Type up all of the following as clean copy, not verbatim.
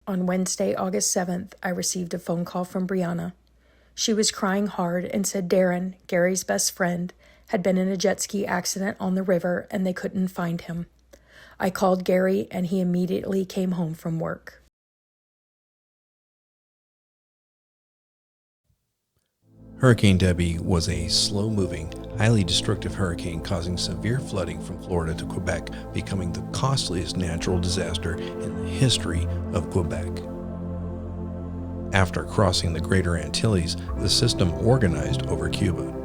On Wednesday, August 7th, I received a phone call from Brianna. She was crying hard and said Darron, Gary's best friend, had been in a jet ski accident on the river and they couldn't find him. I called Gary and he immediately came home from work. Hurricane Debby was a slow-moving, highly destructive hurricane causing severe flooding from Florida to Quebec, becoming the costliest natural disaster in the history of Quebec. After crossing the Greater Antilles, the system organized over Cuba.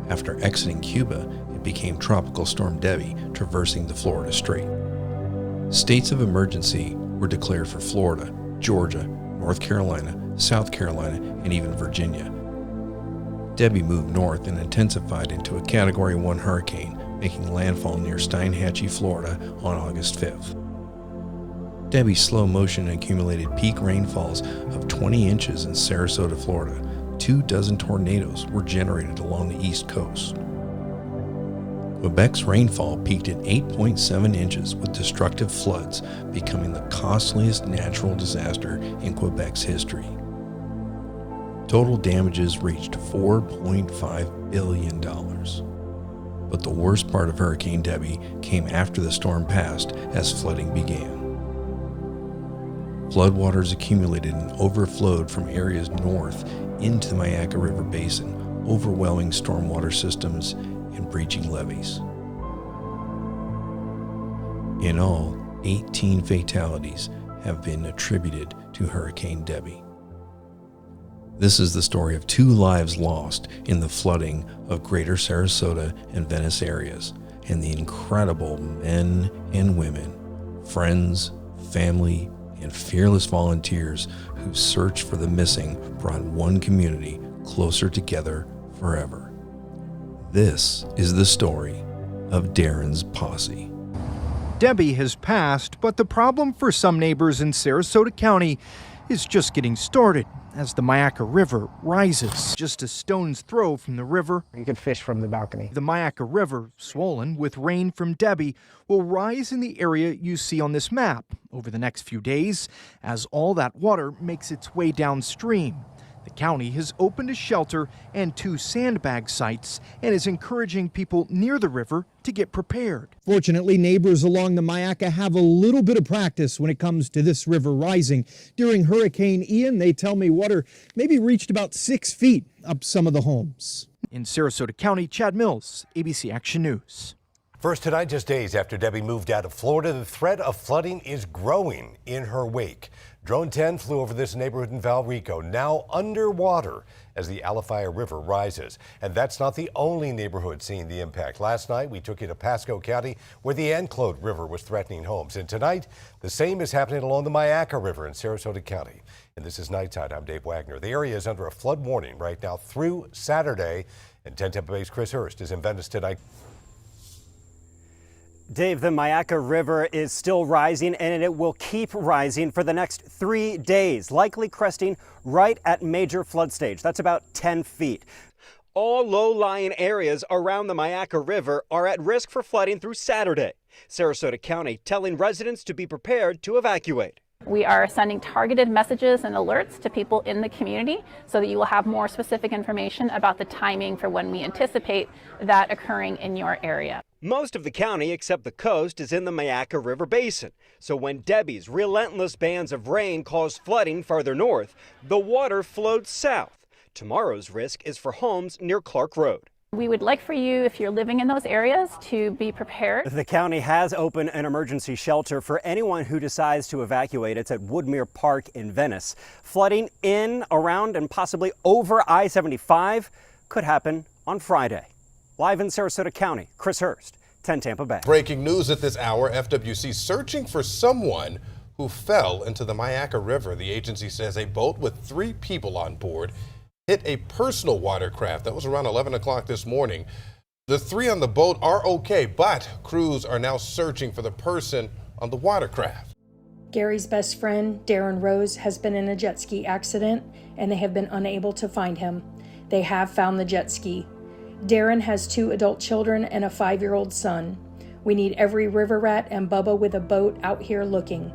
After exiting Cuba, it became Tropical Storm Debby, traversing the Florida Strait. States of emergency were declared for Florida, Georgia, North Carolina, South Carolina, and even Virginia. Debby moved north and intensified into a Category 1 hurricane, making landfall near Steinhatchee, Florida on August 5th. Debby's slow motion accumulated peak rainfalls of 20 inches in Sarasota, Florida. 24 tornadoes were generated along the east coast. Quebec's rainfall peaked at 8.7 inches, with destructive floods becoming the costliest natural disaster in Quebec's history. Total damages reached $4.5 billion. But the worst part of Hurricane Debby came after the storm passed, as flooding began. Floodwaters accumulated and overflowed from areas north into the Myakka River basin, overwhelming stormwater systems and breaching levees. In all, 18 fatalities have been attributed to Hurricane Debby. This is the story of 2 lives lost in the flooding of Greater Sarasota and Venice areas, and the incredible men and women, friends, family, and fearless volunteers whose search for the missing brought one community closer together forever. This is the story of Darron's Posse. Debby has passed, but the problem for some neighbors in Sarasota County is just getting started as the Myakka River rises. Just a stone's throw from the river, you could fish from the balcony. The Myakka River, swollen with rain from Debby, will rise in the area you see on this map over the next few days as all that water makes its way downstream. The county has opened a shelter and 2 sandbag sites and is encouraging people near the river to get prepared. Fortunately, neighbors along the Myakka have a little bit of practice when it comes to this river rising. During Hurricane Ian, they tell me water maybe reached about 6 feet up some of the homes. In Sarasota County, Chad Mills, ABC Action News. First tonight, just days after Debby moved out of Florida, the threat of flooding is growing in her wake. Drone 10 flew over this neighborhood in Valrico, now underwater as the Alafaya River rises. And that's not the only neighborhood seeing the impact. Last night, we took you to Pasco County, where the Anclote River was threatening homes. And tonight, the same is happening along the Myakka River in Sarasota County. And this is Nighttime. I'm Dave Wagner. The area is under a flood warning right now through Saturday. And 10 Tampa Bay's Chris Hurst is in Venice tonight. Dave, the Myakka River is still rising, and it will keep rising for the next 3 days, likely cresting right at major flood stage. That's about 10 feet. All low-lying areas around the Myakka River are at risk for flooding through Saturday. Sarasota County telling residents to be prepared to evacuate. We are sending targeted messages and alerts to people in the community so that you will have more specific information about the timing for when we anticipate that occurring in your area. Most of the county, except the coast, is in the Myakka River basin. So when Debby's relentless bands of rain caused flooding farther north, the water flowed south. Tomorrow's risk is for homes near Clark Road. We would like for you, if you're living in those areas, to be prepared. The county has opened an emergency shelter for anyone who decides to evacuate. It's at Woodmere Park in Venice. Flooding in, around, and possibly over I-75 could happen on Friday. Live in Sarasota County, Chris Hurst, 10 Tampa Bay. Breaking news at this hour, FWC searching for someone who fell into the Myakka River. The agency says a boat with 3 people on board hit a personal watercraft. That was around 11 o'clock this morning. The 3 on the boat are okay, but crews are now searching for the person on the watercraft. Gary's best friend, Darron Rose, has been in a jet ski accident, and they have been unable to find him. They have found the jet ski. Darron has 2 adult children and a 5-year-old son. We need every river rat and Bubba with a boat out here looking.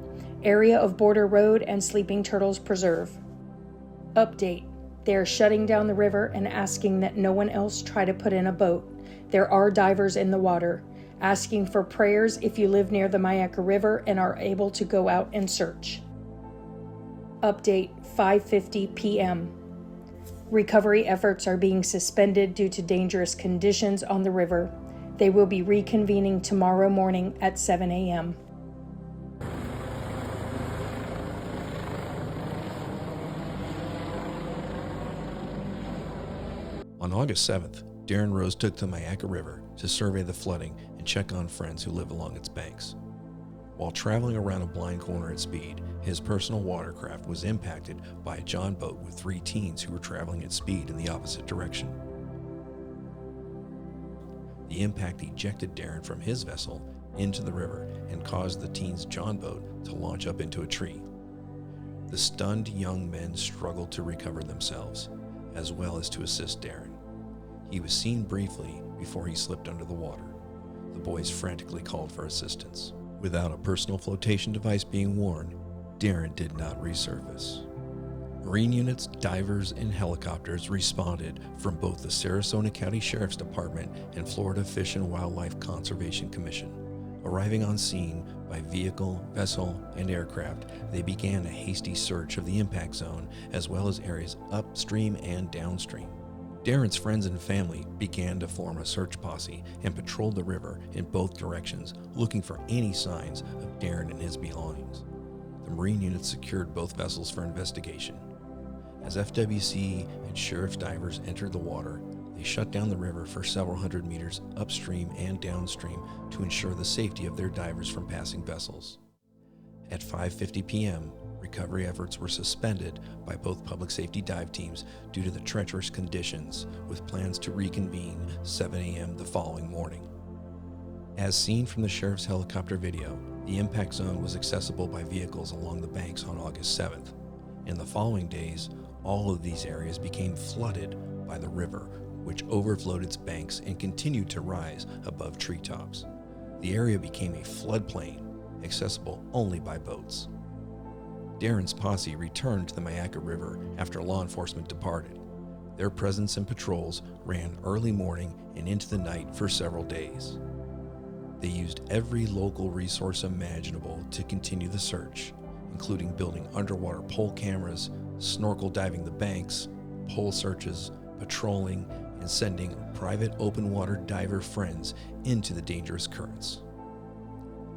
area of Border Road and Sleeping Turtles Preserve. Update. They are shutting down the river and asking that no one else try to put in a boat. There are divers in the water. Asking for prayers if you live near the Myakka River and are able to go out and search. Update 5:50 p.m. Recovery efforts are being suspended due to dangerous conditions on the river. They will be reconvening tomorrow morning at 7 a.m. On August 7th, Darron Rose took the Myakka River to survey the flooding and check on friends who live along its banks. While traveling around a blind corner at speed, his personal watercraft was impacted by a John boat with 3 teens who were traveling at speed in the opposite direction. The impact ejected Darron from his vessel into the river and caused the teens' John boat to launch up into a tree. The stunned young men struggled to recover themselves, as well as to assist Darron. He was seen briefly before he slipped under the water. The boys frantically called for assistance. Without a personal flotation device being worn, Darron did not resurface. Marine units, divers, and helicopters responded from both the Sarasota County Sheriff's Department and Florida Fish and Wildlife Conservation Commission. Arriving on scene by vehicle, vessel, and aircraft, they began a hasty search of the impact zone as well as areas upstream and downstream. Darron's friends and family began to form a search posse and patrolled the river in both directions, looking for any signs of Darron and his belongings. The Marine units secured both vessels for investigation. As FWC and sheriff divers entered the water, they shut down the river for several hundred meters upstream and downstream to ensure the safety of their divers from passing vessels. At 5:50 p.m., recovery efforts were suspended by both public safety dive teams due to the treacherous conditions, with plans to reconvene 7 a.m. the following morning. As seen from the sheriff's helicopter video, the impact zone was accessible by vehicles along the banks on August 7th. In the following days, all of these areas became flooded by the river, which overflowed its banks and continued to rise above treetops. The area became a floodplain, accessible only by boats. Darron's posse returned to the Myakka River after law enforcement departed. Their presence and patrols ran early morning and into the night for several days. They used every local resource imaginable to continue the search, including building underwater pole cameras, snorkel diving the banks, pole searches, patrolling, and sending private open water diver friends into the dangerous currents.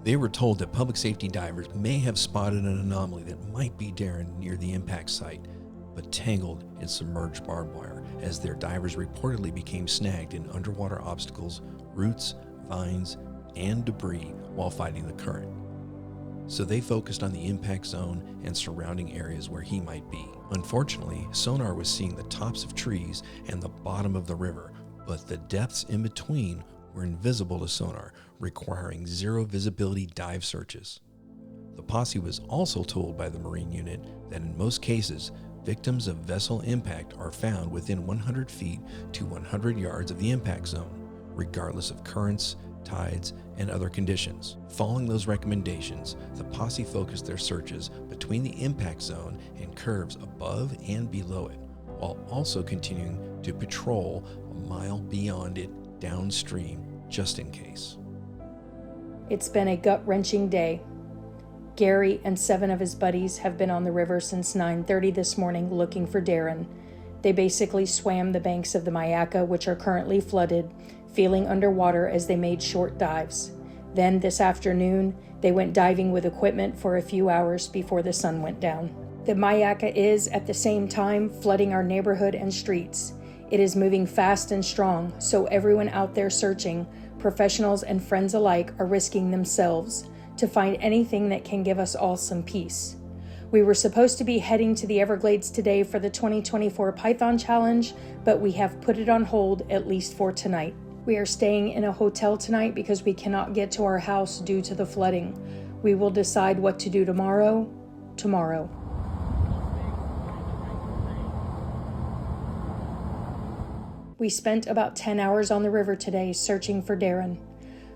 They were told that public safety divers may have spotted an anomaly that might be Darron near the impact site, but tangled in submerged barbed wire as their divers reportedly became snagged in underwater obstacles, roots, vines, and debris while fighting the current. So they focused on the impact zone and surrounding areas where he might be. Unfortunately, sonar was seeing the tops of trees and the bottom of the river, but the depths in between were invisible to sonar, requiring zero visibility dive searches. The posse was also told by the Marine unit that in most cases, victims of vessel impact are found within 100 feet to 100 yards of the impact zone, regardless of currents, tides, and other conditions. Following those recommendations, the posse focused their searches between the impact zone and curves above and below it, while also continuing to patrol a mile beyond it downstream, just in case. It's been a gut-wrenching day. Gary and 7 of his buddies have been on the river since 9:30 this morning looking for Darron. They basically swam the banks of the Myakka, which are currently flooded, feeling underwater as they made short dives. Then this afternoon, they went diving with equipment for a few hours before the sun went down. The Myakka is, at the same time, flooding our neighborhood and streets. It is moving fast and strong, so everyone out there searching, professionals and friends alike, are risking themselves to find anything that can give us all some peace. We were supposed to be heading to the Everglades today for the 2024 Python Challenge, but we have put it on hold at least for tonight. We are staying in a hotel tonight because we cannot get to our house due to the flooding. We will decide what to do tomorrow. We spent about 10 hours on the river today searching for Darron.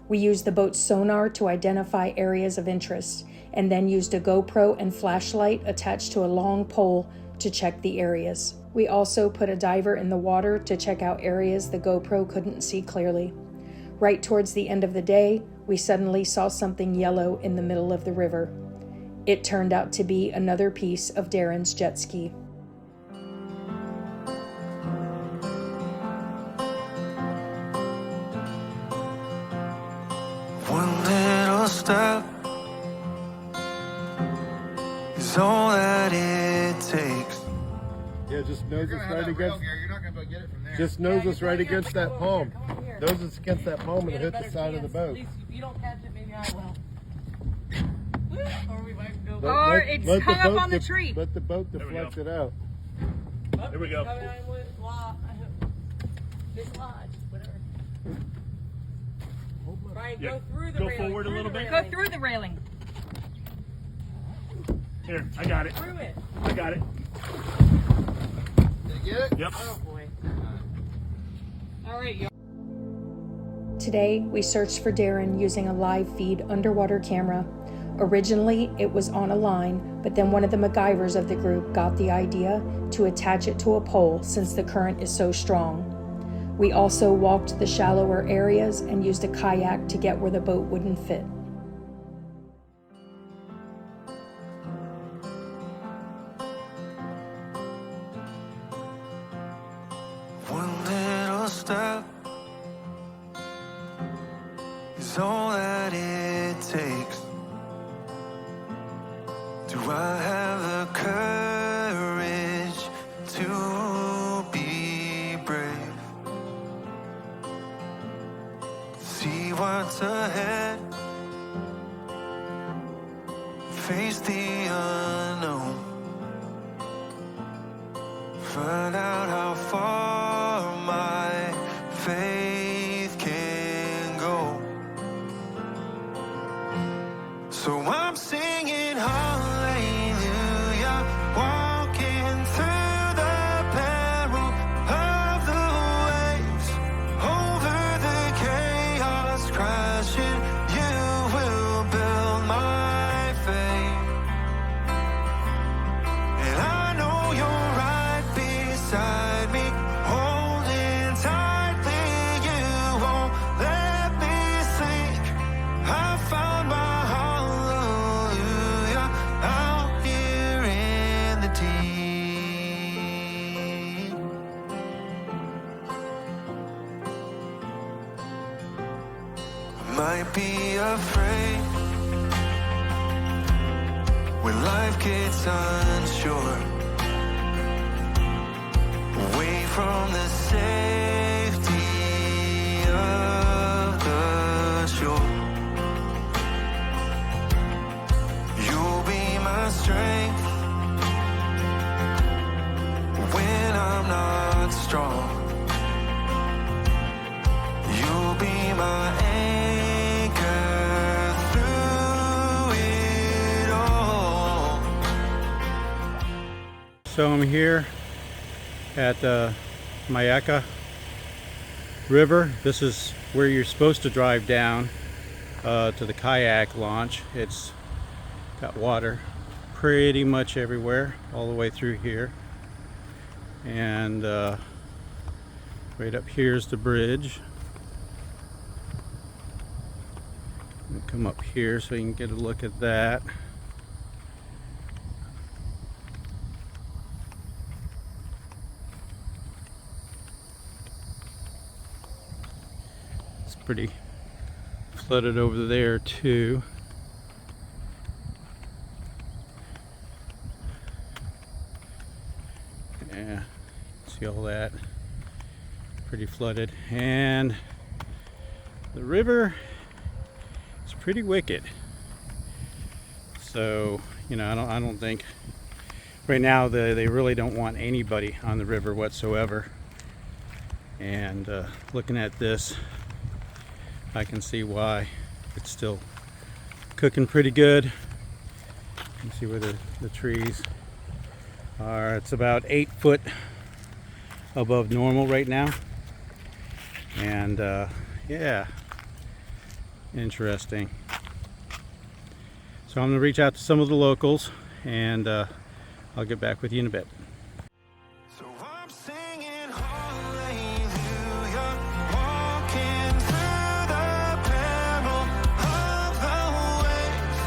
We used the boat's sonar to identify areas of interest, and then used a GoPro and flashlight attached to a long pole to check the areas. We also put a diver in the water to check out areas the GoPro couldn't see clearly. Right towards the end of the day, we suddenly saw something yellow in the middle of the river. It turned out to be another piece of Darron's jet ski. One little step is all that it takes. Yeah, just nose us right against. You're not gonna get it from there. Just nose us right against that palm. Nose us against that palm and hit the side of the boat. If you don't catch it, maybe I will. Or we might go. Or it's hung up on the tree. Let the boat deflect it out. There we go. Dislodge, whatever. Right, go through the railing. Go forward a little bit. Go through the railing. Here, I got it. Through it. I got it. Did you get it? Yep. Oh boy. All right, y'all. Today, we searched for Darron using a live feed underwater camera. Originally, it was on a line, but then one of the MacGyvers of the group got the idea to attach it to a pole since the current is so strong. We also walked the shallower areas and used a kayak to get where the boat wouldn't fit. One little step is all that it takes. Do I have the courage to be brave? See what's ahead, face the unknown, find out how far my faith can go. So I'm singing hallelujah, walking through the peril of the waves, over the chaos crashing. You will build my faith, and I know you're right beside me, holding tightly. You won't let me sink. I found my hallelujah out here in the deep. I might be afraid when life gets unsure, away from the safety of the shore. You'll be my strength when I'm not strong. You'll be my anchor through it all. So I'm here at the Myakka River. This is where you're supposed to drive down to the kayak launch. It's got water pretty much everywhere, all the way through here. And right up here is the bridge. I'm gonna come up here so you can get a look at that. It's pretty flooded over there too. Yeah, see all that? Pretty flooded, and the river is pretty wicked. So, you know, I don't think right now they really don't want anybody on the river whatsoever. And looking at this, I can see why. It's still cooking pretty good. You can see where the trees are. It's about 8 foot above normal right now. And yeah, interesting. So I'm going to reach out to some of the locals, and I'll get back with you in a bit. So I'm singing hallelujah, walking through the peril of the waves,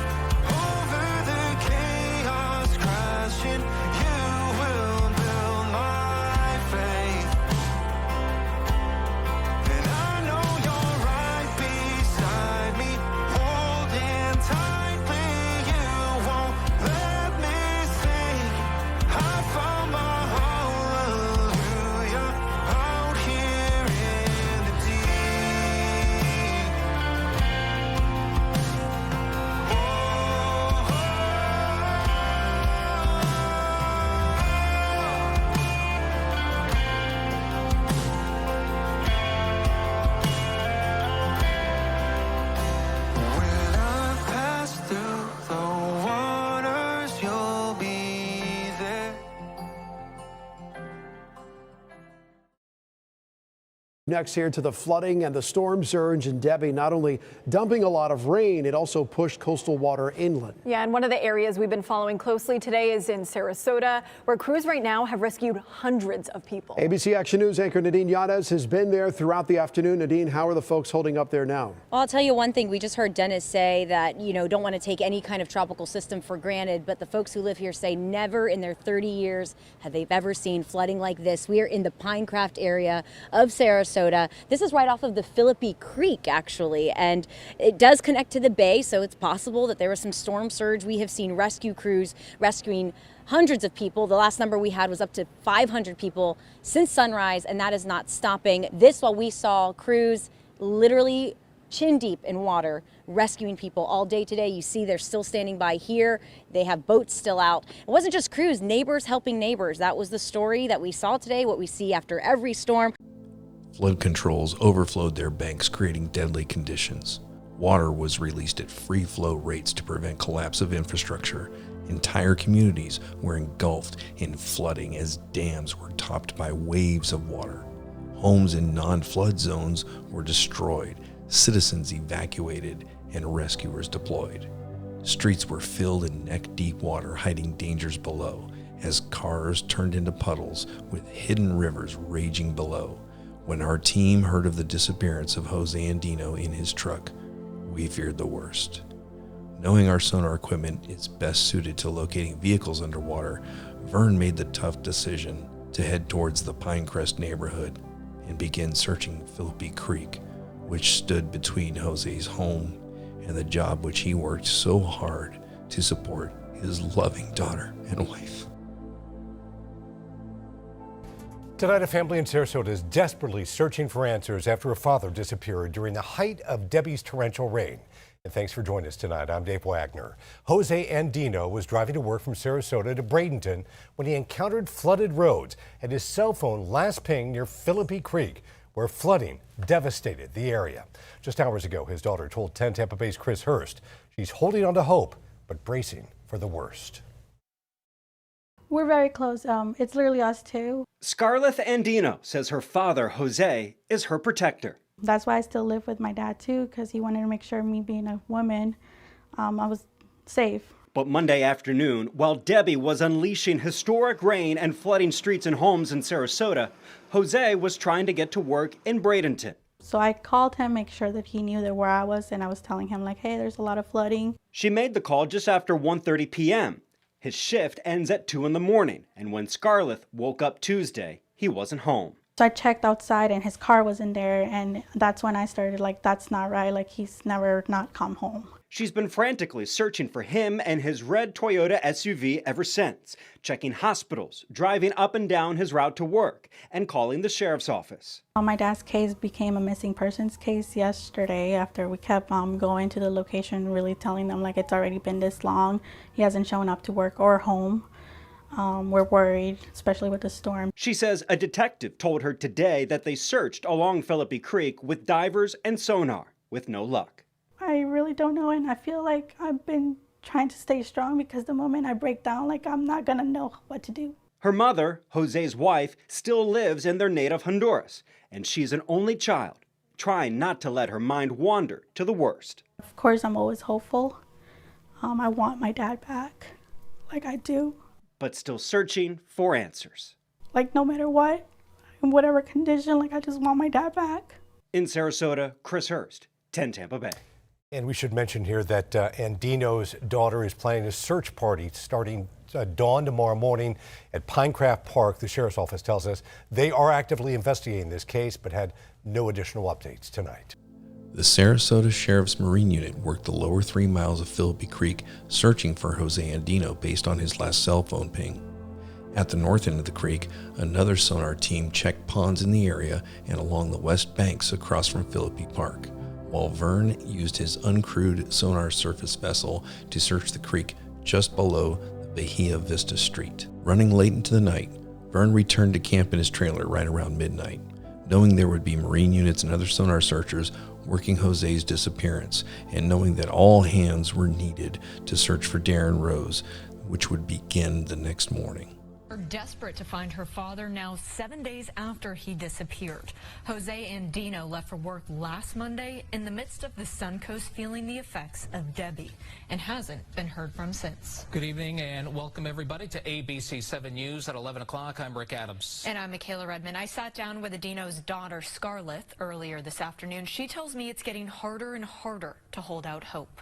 over the chaos crashing. You will build my faith, and I know you're right beside me, holding tightly. You won't let me sink. I found my hallelujah out here in the deep. When I pass through the waters, you'll be there. Next here to the flooding and the storm surge in Debby, not only dumping a lot of rain, it also pushed coastal water inland. Yeah, and one of the areas we've been following closely today is in Sarasota, where crews right now have rescued hundreds of people. ABC Action News anchor Nadine Yanez has been there throughout the afternoon. Nadine, how are the folks holding up there now? Well, I'll tell you one thing. We just heard Dennis say that, don't want to take any kind of tropical system for granted, but the folks who live here say never in their 30 years have they ever seen flooding like this. We are in the Pinecraft area of Sarasota. This is right off of the Philippi Creek, actually, and it does connect to the bay, so it's possible that there was some storm surge. We have seen rescue crews rescuing hundreds of people. The last number we had was up to 500 people since sunrise, and that is not stopping. This while we saw crews literally chin deep in water rescuing people all day today. You see they're still standing by here. They have boats still out. It wasn't just crews, neighbors helping neighbors. That was the story that we saw today, what we see after every storm. Flood controls overflowed their banks, creating deadly conditions. Water was released at free flow rates to prevent collapse of infrastructure. Entire communities were engulfed in flooding as dams were topped by waves of water. Homes in non-flood zones were destroyed, citizens evacuated, and rescuers deployed. Streets were filled in neck-deep water, hiding dangers below, as cars turned into puddles with hidden rivers raging below. When our team heard of the disappearance of Jose and Dino in his truck, we feared the worst. Knowing our sonar equipment is best suited to locating vehicles underwater, Vern made the tough decision to head towards the Pinecrest neighborhood and begin searching Philippi Creek, which stood between Jose's home and the job which he worked so hard to support his loving daughter and wife. Tonight, a family in Sarasota is desperately searching for answers after a father disappeared during the height of Debbie's torrential rain. And thanks for joining us tonight. I'm Dave Wagner. Jose Andino was driving to work from Sarasota to Bradenton when he encountered flooded roads and his cell phone last pinged near Philippi Creek, where flooding devastated the area. Just hours ago, his daughter told 10 Tampa Bay's Chris Hurst she's holding on to hope, but bracing for the worst. We're very close. It's literally us two. Scarlett Andino says her father, Jose, is her protector. That's why I still live with my dad, too, because he wanted to make sure me being a woman, I was safe. But Monday afternoon, while Debbie was unleashing historic rain and flooding streets and homes in Sarasota, Jose was trying to get to work in Bradenton. So I called him, make sure that he knew that where I was, and I was telling him, like, hey, there's a lot of flooding. She made the call just after 1:30 p.m. His shift ends at 2 in the morning, and when Scarlett woke up Tuesday, he wasn't home. So I checked outside and his car wasn't there, and that's when I started like, that's not right, like he's never not come home. She's been frantically searching for him and his red Toyota SUV ever since, checking hospitals, driving up and down his route to work, and calling the sheriff's office. My dad's case became a missing persons case yesterday after we kept going to the location, really telling them like it's already been this long. He hasn't shown up to work or home. We're worried, especially with the storm. She says a detective told her today that they searched along Philippi Creek with divers and sonar, with no luck. I really don't know, and I feel like I've been trying to stay strong because the moment I break down, like I'm not gonna know what to do. Her mother, Jose's wife, still lives in their native Honduras, and she's an only child, trying not to let her mind wander to the worst. Of course, I'm always hopeful, I want my dad back, like I do. But still searching for answers. Like no matter what, in whatever condition, like I just want my dad back. In Sarasota, Chris Hurst, 10 Tampa Bay. And we should mention here that Andino's daughter is planning a search party starting dawn tomorrow morning at Pinecraft Park. The sheriff's office tells us they are actively investigating this case, but had no additional updates tonight. The Sarasota Sheriff's Marine Unit worked the lower 3 miles of Philippi Creek searching for Jose Andino based on his last cell phone ping. At the north end of the creek, another sonar team checked ponds in the area and along the west banks across from Philippi Park, while Vern used his uncrewed sonar surface vessel to search the creek just below the Bahia Vista Street. Running late into the night, Vern returned to camp in his trailer right around midnight, knowing there would be Marine units and other sonar searchers working Jose's disappearance, and knowing that all hands were needed to search for Darron Rose, which would begin the next morning. Desperate to find her father now 7 days after he disappeared. Jose Andino left for work last Monday in the midst of the Suncoast feeling the effects of Debby and hasn't been heard from since. Good evening and welcome everybody to ABC 7 News at 11 o'clock. I'm Rick Adams. And I'm Michaela Redmond. I sat down with Andino's daughter Scarlett earlier this afternoon. She tells me it's getting harder and harder to hold out hope.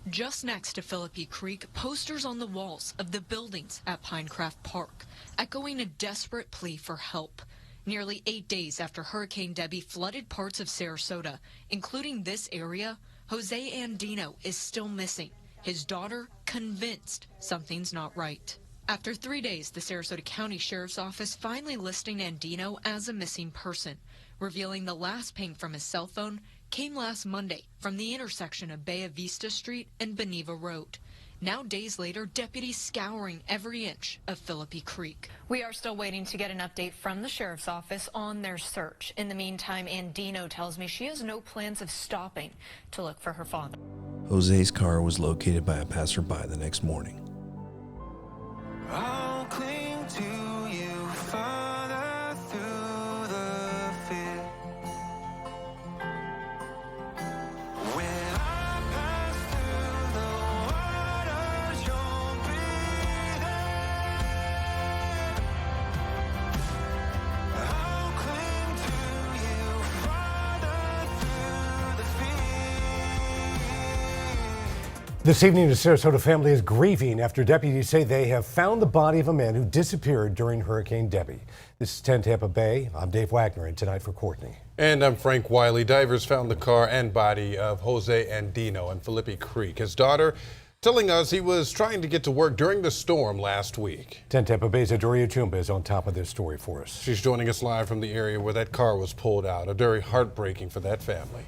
Just next to Philippi Creek, posters on the walls of the buildings at Pinecraft Park, echoing a desperate plea for help. Nearly 8 days after Hurricane Debby flooded parts of Sarasota, including this area, Jose Andino is still missing. His daughter convinced something's not right. After 3 days, the Sarasota County Sheriff's Office finally listing Andino as a missing person, revealing the last ping from his cell phone came last Monday from the intersection of Bahia Vista Street and Beneva Road. Now, days later, deputies scouring every inch of Philippi Creek. We are still waiting to get an update from the sheriff's office on their search. In the meantime, Andino tells me she has no plans of stopping to look for her father. Jose's car was located by a passerby the next morning. I'll cling to you further through the fear. When I pass through the waters, you'll be there. I'll cling to you further through the fear. This evening, the Sarasota family is grieving after deputies say they have found the body of a man who disappeared during Hurricane Debby. This is 10 Tampa Bay. I'm Dave Wagner, and tonight for Courtney. And I'm Frank Wiley. Divers found the car and body of Jose Andino in Philippi Creek. His daughter telling us he was trying to get to work during the storm last week. 10 Tampa Bay's Adoria Chumba is on top of this story for us. She's joining us live from the area where that car was pulled out. Very heartbreaking for that family.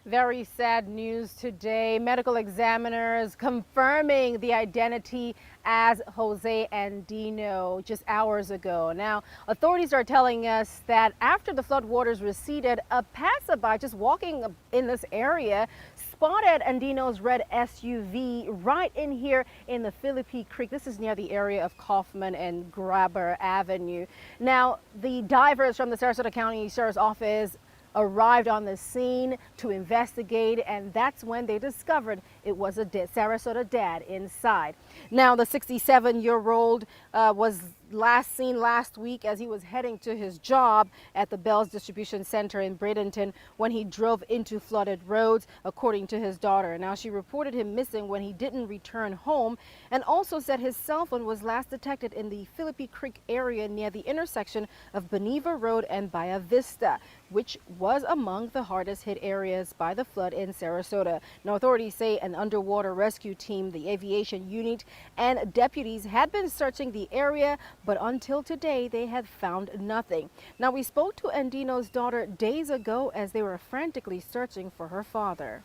Very sad news today. Medical examiners confirming the identity as Jose Andino just hours ago. Now, authorities are telling us that after the floodwaters receded, a passerby just walking in this area spotted Andino's red SUV right in here in the Philippi Creek. This is near the area of Kaufman and Grabber Avenue. Now, the divers from the Sarasota County Sheriff's Office arrived on the scene to investigate, and that's when they discovered it was a Sarasota dad inside. Now, the 67-year-old was last seen last week as he was heading to his job at the Bell's Distribution Center in Bradenton when he drove into flooded roads, according to his daughter. Now, she reported him missing when he didn't return home, and also said his cell phone was last detected in the Philippi Creek area near the intersection of Beneva Road and Bahia Vista, which was among the hardest hit areas by the flood in Sarasota. Now, authorities say an underwater rescue team, the aviation unit, and deputies had been searching the area, but until today, they had found nothing. Now, we spoke to Andino's daughter days ago as they were frantically searching for her father.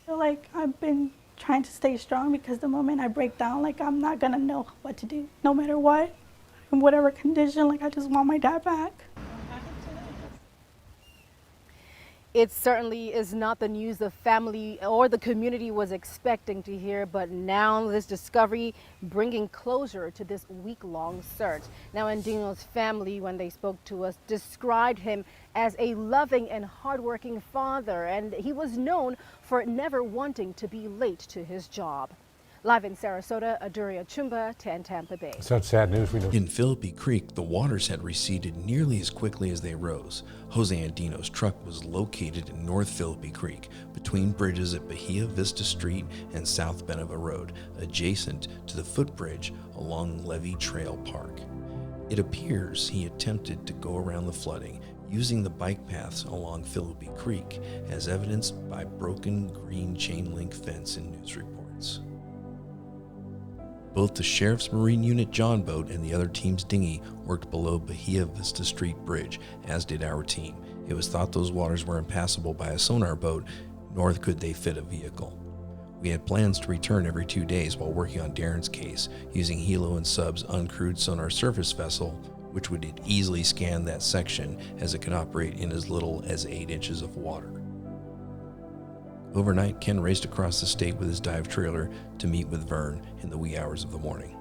I feel like I've been trying to stay strong because the moment I break down, like I'm not gonna know what to do, no matter what, in whatever condition. Like I just want my dad back. It certainly is not the news the family or the community was expecting to hear, but now this discovery bringing closure to this week-long search. Now, Andino's family, when they spoke to us, described him as a loving and hardworking father, and he was known for never wanting to be late to his job. Live in Sarasota, Aduria Chumba, 10 Tampa Bay. Such sad news. We know. In Philippi Creek, the waters had receded nearly as quickly as they rose. Jose Andino's truck was located in North Philippi Creek, between bridges at Bahia Vista Street and South Beneva Road, adjacent to the footbridge along Levy Trail Park. It appears he attempted to go around the flooding using the bike paths along Philippi Creek, as evidenced by broken green chain link fence in news reports. Both the Sheriff's Marine Unit John boat and the other team's dinghy worked below Bahia Vista Street Bridge, as did our team. It was thought those waters were impassable by a sonar boat, nor could they fit a vehicle. We had plans to return every 2 days while working on Darron's case, using Helo and Sub's uncrewed sonar surface vessel, which would easily scan that section as it could operate in as little as 8 inches of water. Overnight, Ken raced across the state with his dive trailer to meet with Vern in the wee hours of the morning.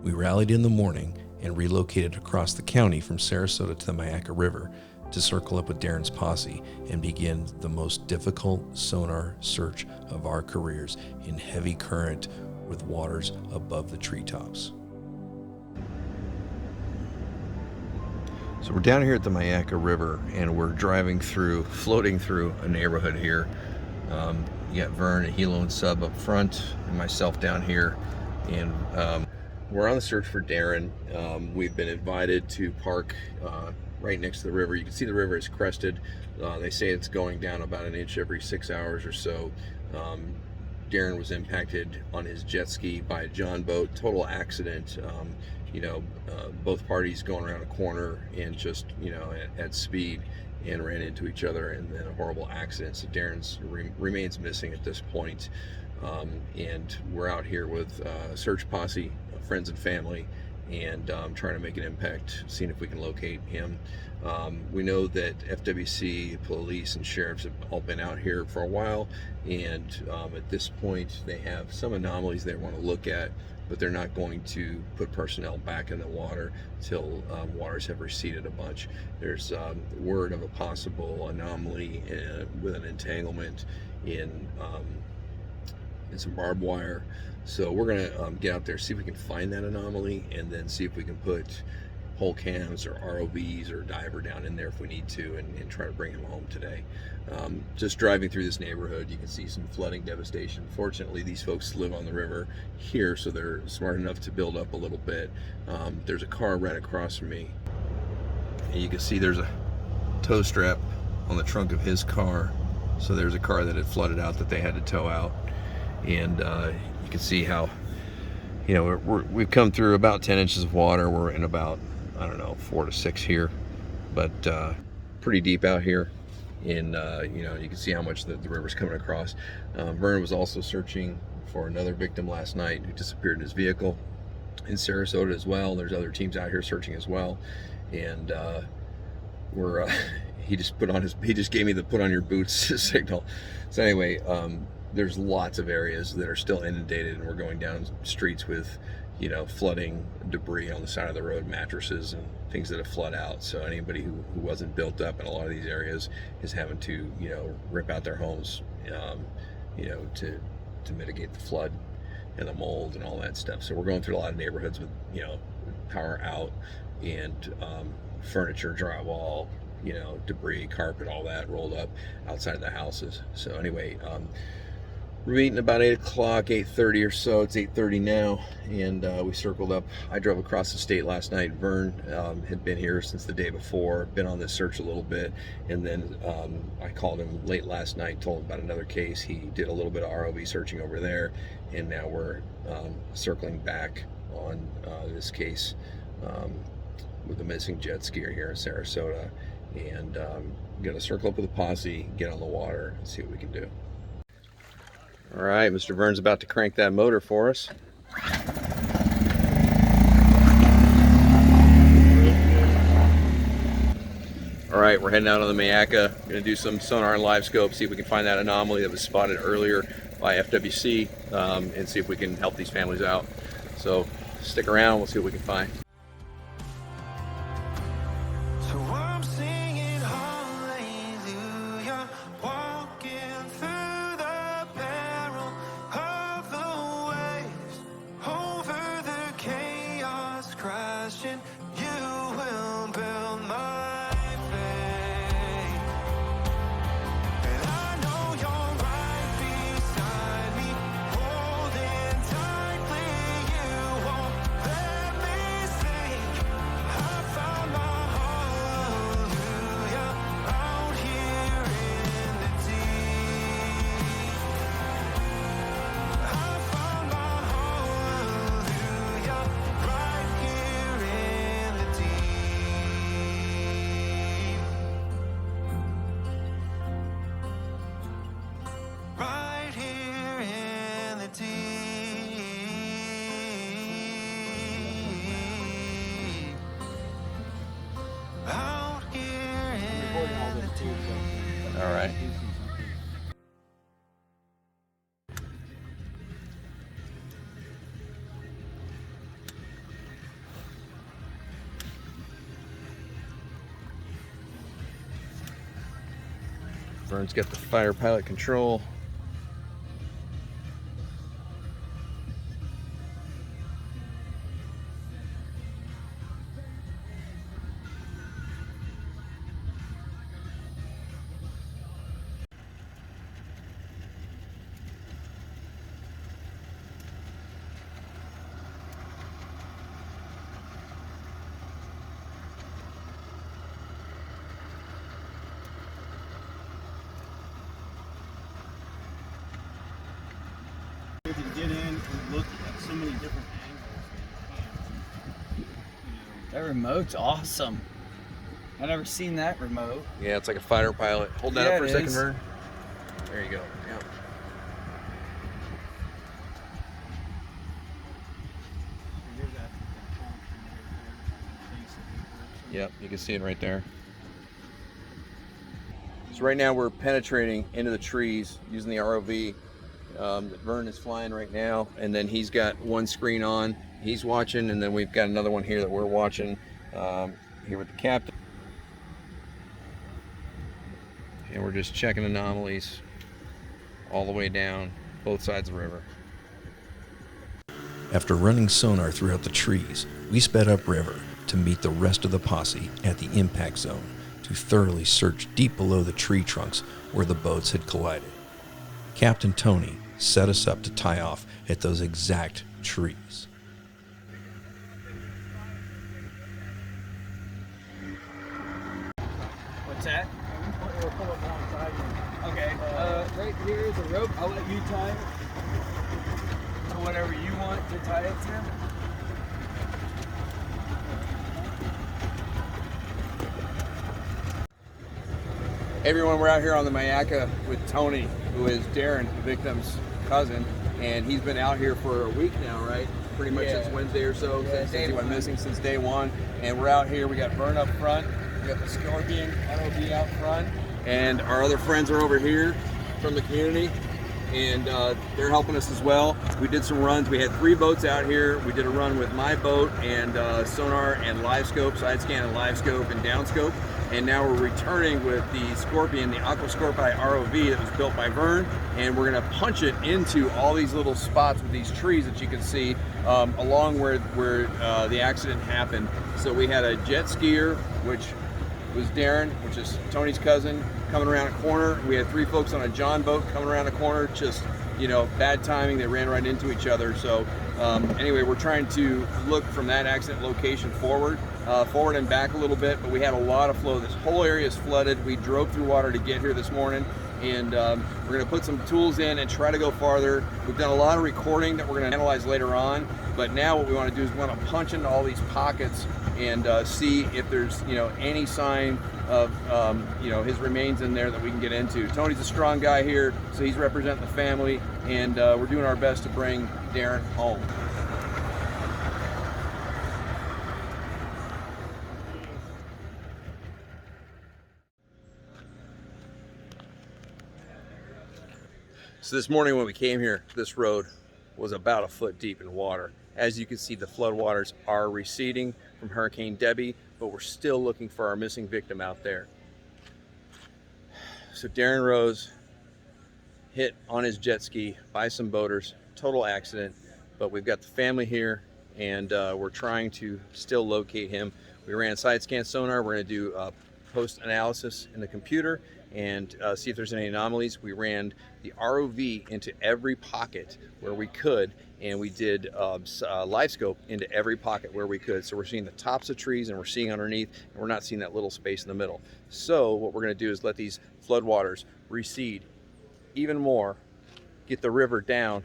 We rallied in the morning and relocated across the county from Sarasota to the Myakka River to circle up with Darron's posse and begin the most difficult sonar search of our careers in heavy current with waters above the treetops. So we're down here at the Myakka River, and we're floating through a neighborhood here. You got Vern and Helo and Sub up front, and myself down here. And we're on the search for Darron. We've been invited to park right next to the river. You can see the river is crested. They say it's going down about an inch every 6 hours or so. Darron was impacted on his jet ski by a John boat, total accident. Both parties going around a corner and just, at speed and ran into each other, and then a horrible accident. So Darron's remains missing at this point. And we're out here with a search posse, friends and family, and trying to make an impact, seeing if we can locate him. We know that FWC, police, and sheriffs have all been out here for a while, and at this point they have some anomalies they want to look at, but they're not going to put personnel back in the water till waters have receded a bunch. There's word of a possible anomaly with an entanglement in some barbed wire. So we're gonna get out there, see if we can find that anomaly, and then see if we can put pole cams or ROVs or a diver down in there if we need to, and try to bring him home today. Just driving through this neighborhood, you can see some flooding devastation. Fortunately, these folks live on the river here, so they're smart enough to build up a little bit. There's a car right across from me, and you can see there's a tow strap on the trunk of his car. So there's a car that had flooded out that they had to tow out, and you can see how, we've come through about 10 inches of water. We're in about, 4 to 6 here, but pretty deep out here. And you can see how much the river's coming across. Vern was also searching for another victim last night who disappeared in his vehicle in Sarasota as well. There's other teams out here searching as well, and he just gave me the put on your boots signal. So anyway, there's lots of areas that are still inundated, and we're going down streets with flooding debris on the side of the road, mattresses and things that have flooded out. So anybody who wasn't built up in a lot of these areas is having to rip out their homes to mitigate the flood and the mold and all that stuff. So we're going through a lot of neighborhoods with power out and furniture, drywall, debris, carpet, all that rolled up outside of the houses. So anyway, we're meeting about 8 o'clock, 8:30 or so. It's 8:30 now, and we circled up. I drove across the state last night. Vern had been here since the day before, been on this search a little bit, and then I called him late last night, told him about another case. He did a little bit of ROV searching over there, and now we're circling back on this case with the missing jet skier here in Sarasota, and gonna circle up with a posse, get on the water, and see what we can do. All right, Mr. Vern's about to crank that motor for us. All right, we're heading out on the Myakka. Going to do some sonar and live scope, see if we can find that anomaly that was spotted earlier by FWC, and see if we can help these families out. So stick around, we'll see what we can find. So I'm singing hallelujah, walking through the peril of the waves, over the chaos crashing. You will build my faith, and I know you're right beside me, holding tightly. You won't let me sink. I found my hallelujah out here in the deep. I found my hallelujah right here in the deep. Right here in the deep. Out here in the deep. All right. Vern's got the fire pilot control. We can get in and look at so many different angles. That remote's awesome. I've never seen that remote. Yeah, it's like a fighter pilot. Hold that up for a second, Vern. There you go. Yep. Yep, you can see it right there. So right now we're penetrating into the trees using the ROV. Vern is flying right now, and then he's got one screen on. He's watching, and then we've got another one here that we're watching here with the captain. And we're just checking anomalies all the way down both sides of the river. After running sonar throughout the trees, we sped upriver to meet the rest of the posse at the impact zone to thoroughly search deep below the tree trunks where the boats had collided. Captain Tony set us up to tie off at those exact trees. What's that? We'll pull it alongside you. Okay. Right here is a rope. I'll let you tie it. To whatever you want to tie it to. Hey everyone, we're out here on the Myakka with Tony, who is Darron, the victim's cousin, and he's been out here for a week now, right? Pretty much since Wednesday or so, since he went missing, since day one. And we're out here, we got Vern up front, we got the Scorpion ROV out front, and our other friends are over here from the community, and they're helping us as well. We did some runs. We had 3 boats out here. We did a run with my boat and sonar and live scope, side scan and live scope and down scope. And now we're returning with the Scorpion, the Aqua Scorpi ROV that was built by Vern, and we're gonna punch it into all these little spots with these trees that you can see along where the accident happened. So we had a jet skier, which was Darron, which is Tony's cousin, coming around a corner. We had 3 folks on a John boat coming around a corner, just, you know, bad timing. They ran right into each other. So anyway, we're trying to look from that accident location forward and back a little bit, but we had a lot of flow. This whole area is flooded. We drove through water to get here this morning, and we're gonna put some tools in and try to go farther. We've done a lot of recording that we're gonna analyze later on, but now what we wanna do is we wanna punch into all these pockets and see if there's, you know, any sign of, you know, his remains in there that we can get into. Tony's a strong guy here, so he's representing the family, and we're doing our best to bring Darron home. So this morning when we came here, this road was about a foot deep in water. As you can see, the floodwaters are receding from Hurricane Debby, but we're still looking for our missing victim out there. So Darron Rose hit on his jet ski by some boaters, total accident, but we've got the family here and we're trying to still locate him. We ran side scan sonar. We're going to do post analysis in the computer and see if there's any anomalies. We ran the ROV into every pocket where we could, and we did live scope into every pocket where we could. So we're seeing the tops of trees and we're seeing underneath, and we're not seeing that little space in the middle. So what we're going to do is let these floodwaters recede even more, get the river down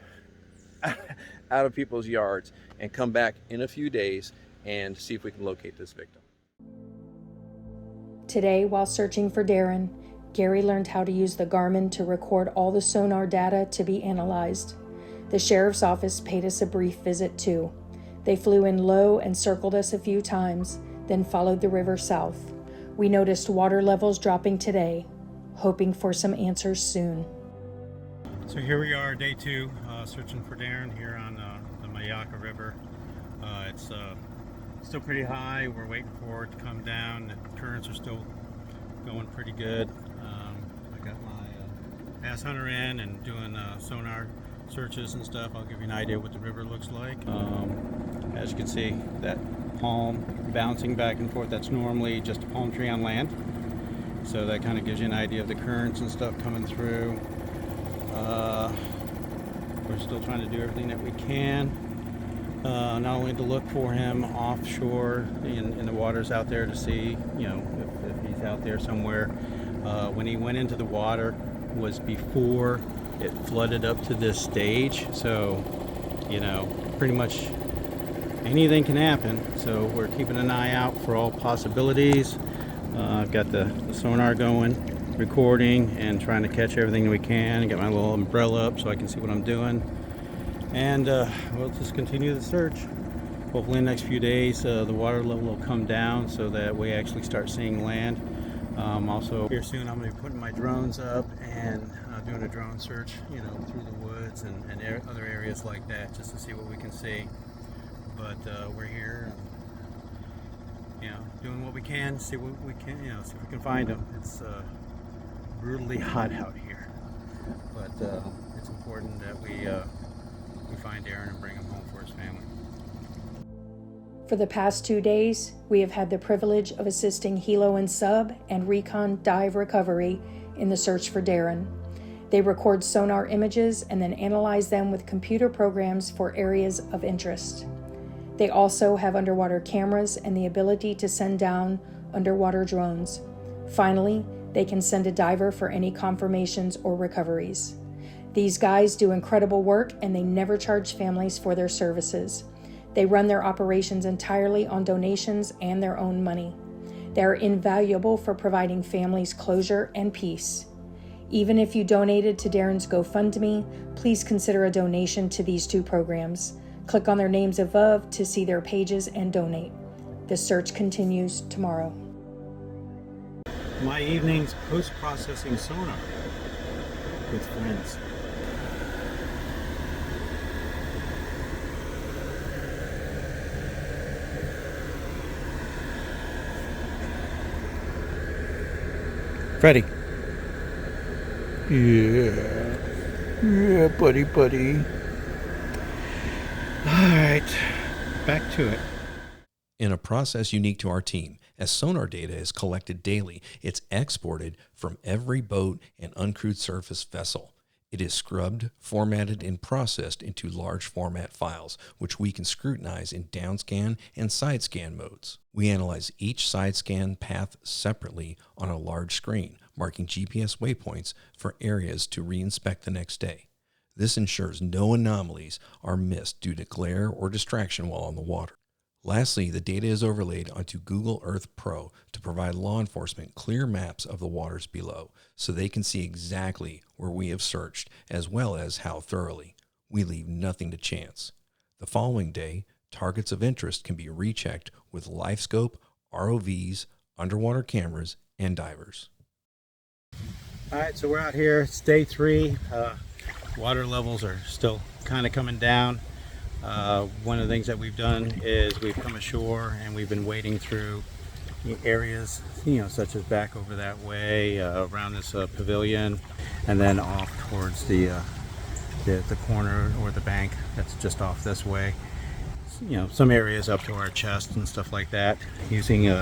out of people's yards, and come back in a few days and see if we can locate this victim. Today, while searching for Darron, Gary learned how to use the Garmin to record all the sonar data to be analyzed. The sheriff's office paid us a brief visit too. They flew in low and circled us a few times, then followed the river south. We noticed water levels dropping today, hoping for some answers soon. So here we are, day 2, searching for Darron here on the Myakka River. It's still pretty high. We're waiting for it to come down. The currents are still going pretty good. I got my Bass Hunter in and doing sonar searches and stuff. I'll give you an idea what the river looks like. As you can see, that palm bouncing back and forth, that's normally just a palm tree on land. So that kind of gives you an idea of the currents and stuff coming through. We're still trying to do everything that we can, not only to look for him offshore in the waters out there to see, you know, if he's out there somewhere. When he went into the water was before it flooded up to this stage, so, you know, pretty much anything can happen. So we're keeping an eye out for all possibilities. I've got the sonar going, recording and trying to catch everything we can. Get my little umbrella up so I can see what I'm doing, and we'll just continue the search. Hopefully in the next few days the water level will come down so that we actually start seeing land. Also here soon I'm going to be putting my drones up and doing a drone search, you know, through the woods and other areas like that, just to see what we can see. But we're here and, you know, doing what we can, see what we can, you know, see if we can find him. It's brutally hot out here, but it's important that we find Darron and bring him home for his family. For the past 2 days, we have had the privilege of assisting Helo and Sub and Recon dive recovery in the search for Darron. They record sonar images and then analyze them with computer programs for areas of interest. They also have underwater cameras and the ability to send down underwater drones. Finally, they can send a diver for any confirmations or recoveries. These guys do incredible work and they never charge families for their services. They run their operations entirely on donations and their own money. They are invaluable for providing families closure and peace. Even if you donated to Darron's GoFundMe, please consider a donation to these 2 programs. Click on their names above to see their pages and donate. The search continues tomorrow. My evening's post-processing sonar with friends. Freddie. Yeah, buddy. All right, back to it. In a process unique to our team, as sonar data is collected daily, it's exported from every boat and uncrewed surface vessel. It is scrubbed, formatted, and processed into large format files, which we can scrutinize in downscan and side scan modes. We analyze each side scan path separately on a large screen, marking GPS waypoints for areas to re-inspect the next day. This ensures no anomalies are missed due to glare or distraction while on the water. Lastly, the data is overlaid onto Google Earth Pro to provide law enforcement clear maps of the waters below, so they can see exactly where we have searched, as well as how thoroughly. We leave nothing to chance. The following day, targets of interest can be rechecked with LifeScope, ROVs, underwater cameras, and divers. All right, so we're out here. It's day 3. water levels are still kind of coming down. One of the things that we've done is we've come ashore and we've been wading through areas, such as back over that way, around this pavilion, and then off towards the corner or the bank that's just off this way. Some areas up to our chest and stuff like that, using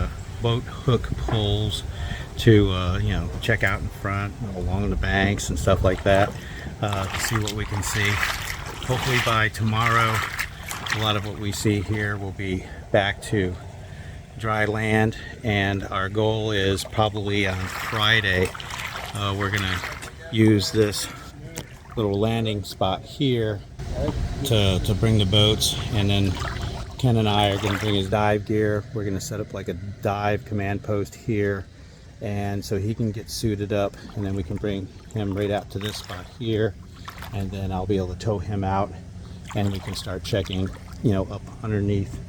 boat hook poles to check out in front along the banks and stuff like that, to see what we can see. Hopefully by tomorrow a lot of what we see here will be back to dry land, and our goal is probably on Friday we're gonna use this little landing spot here to bring the boats, and then Ken and I are going to bring his dive gear. We're going to set up like a dive command post here, and so he can get suited up, and then we can bring him right out to this spot here, and then I'll be able to tow him out, and we can start checking, up underneath.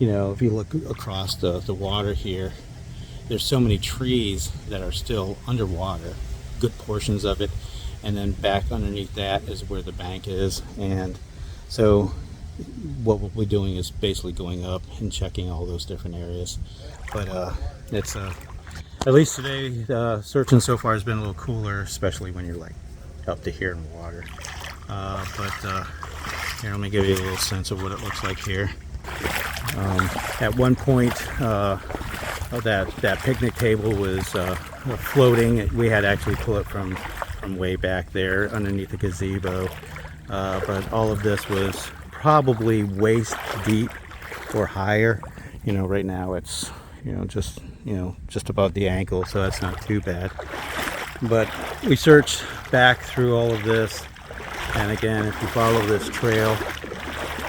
If you look across the water here, there's so many trees that are still underwater, good portions of it, and then back underneath that is where the bank is. And so what we'll be doing is basically going up and checking all those different areas. But it's at least today, searching so far has been a little cooler, especially when you're like up to here in the water. Here, let me give you a little sense of what it looks like here. At one point, that picnic table was floating. We had to actually pull it from way back there underneath the gazebo. But all of this was probably waist deep or higher. Right now it's just above the ankle, so that's not too bad. But we searched back through all of this, and again, if you follow this trail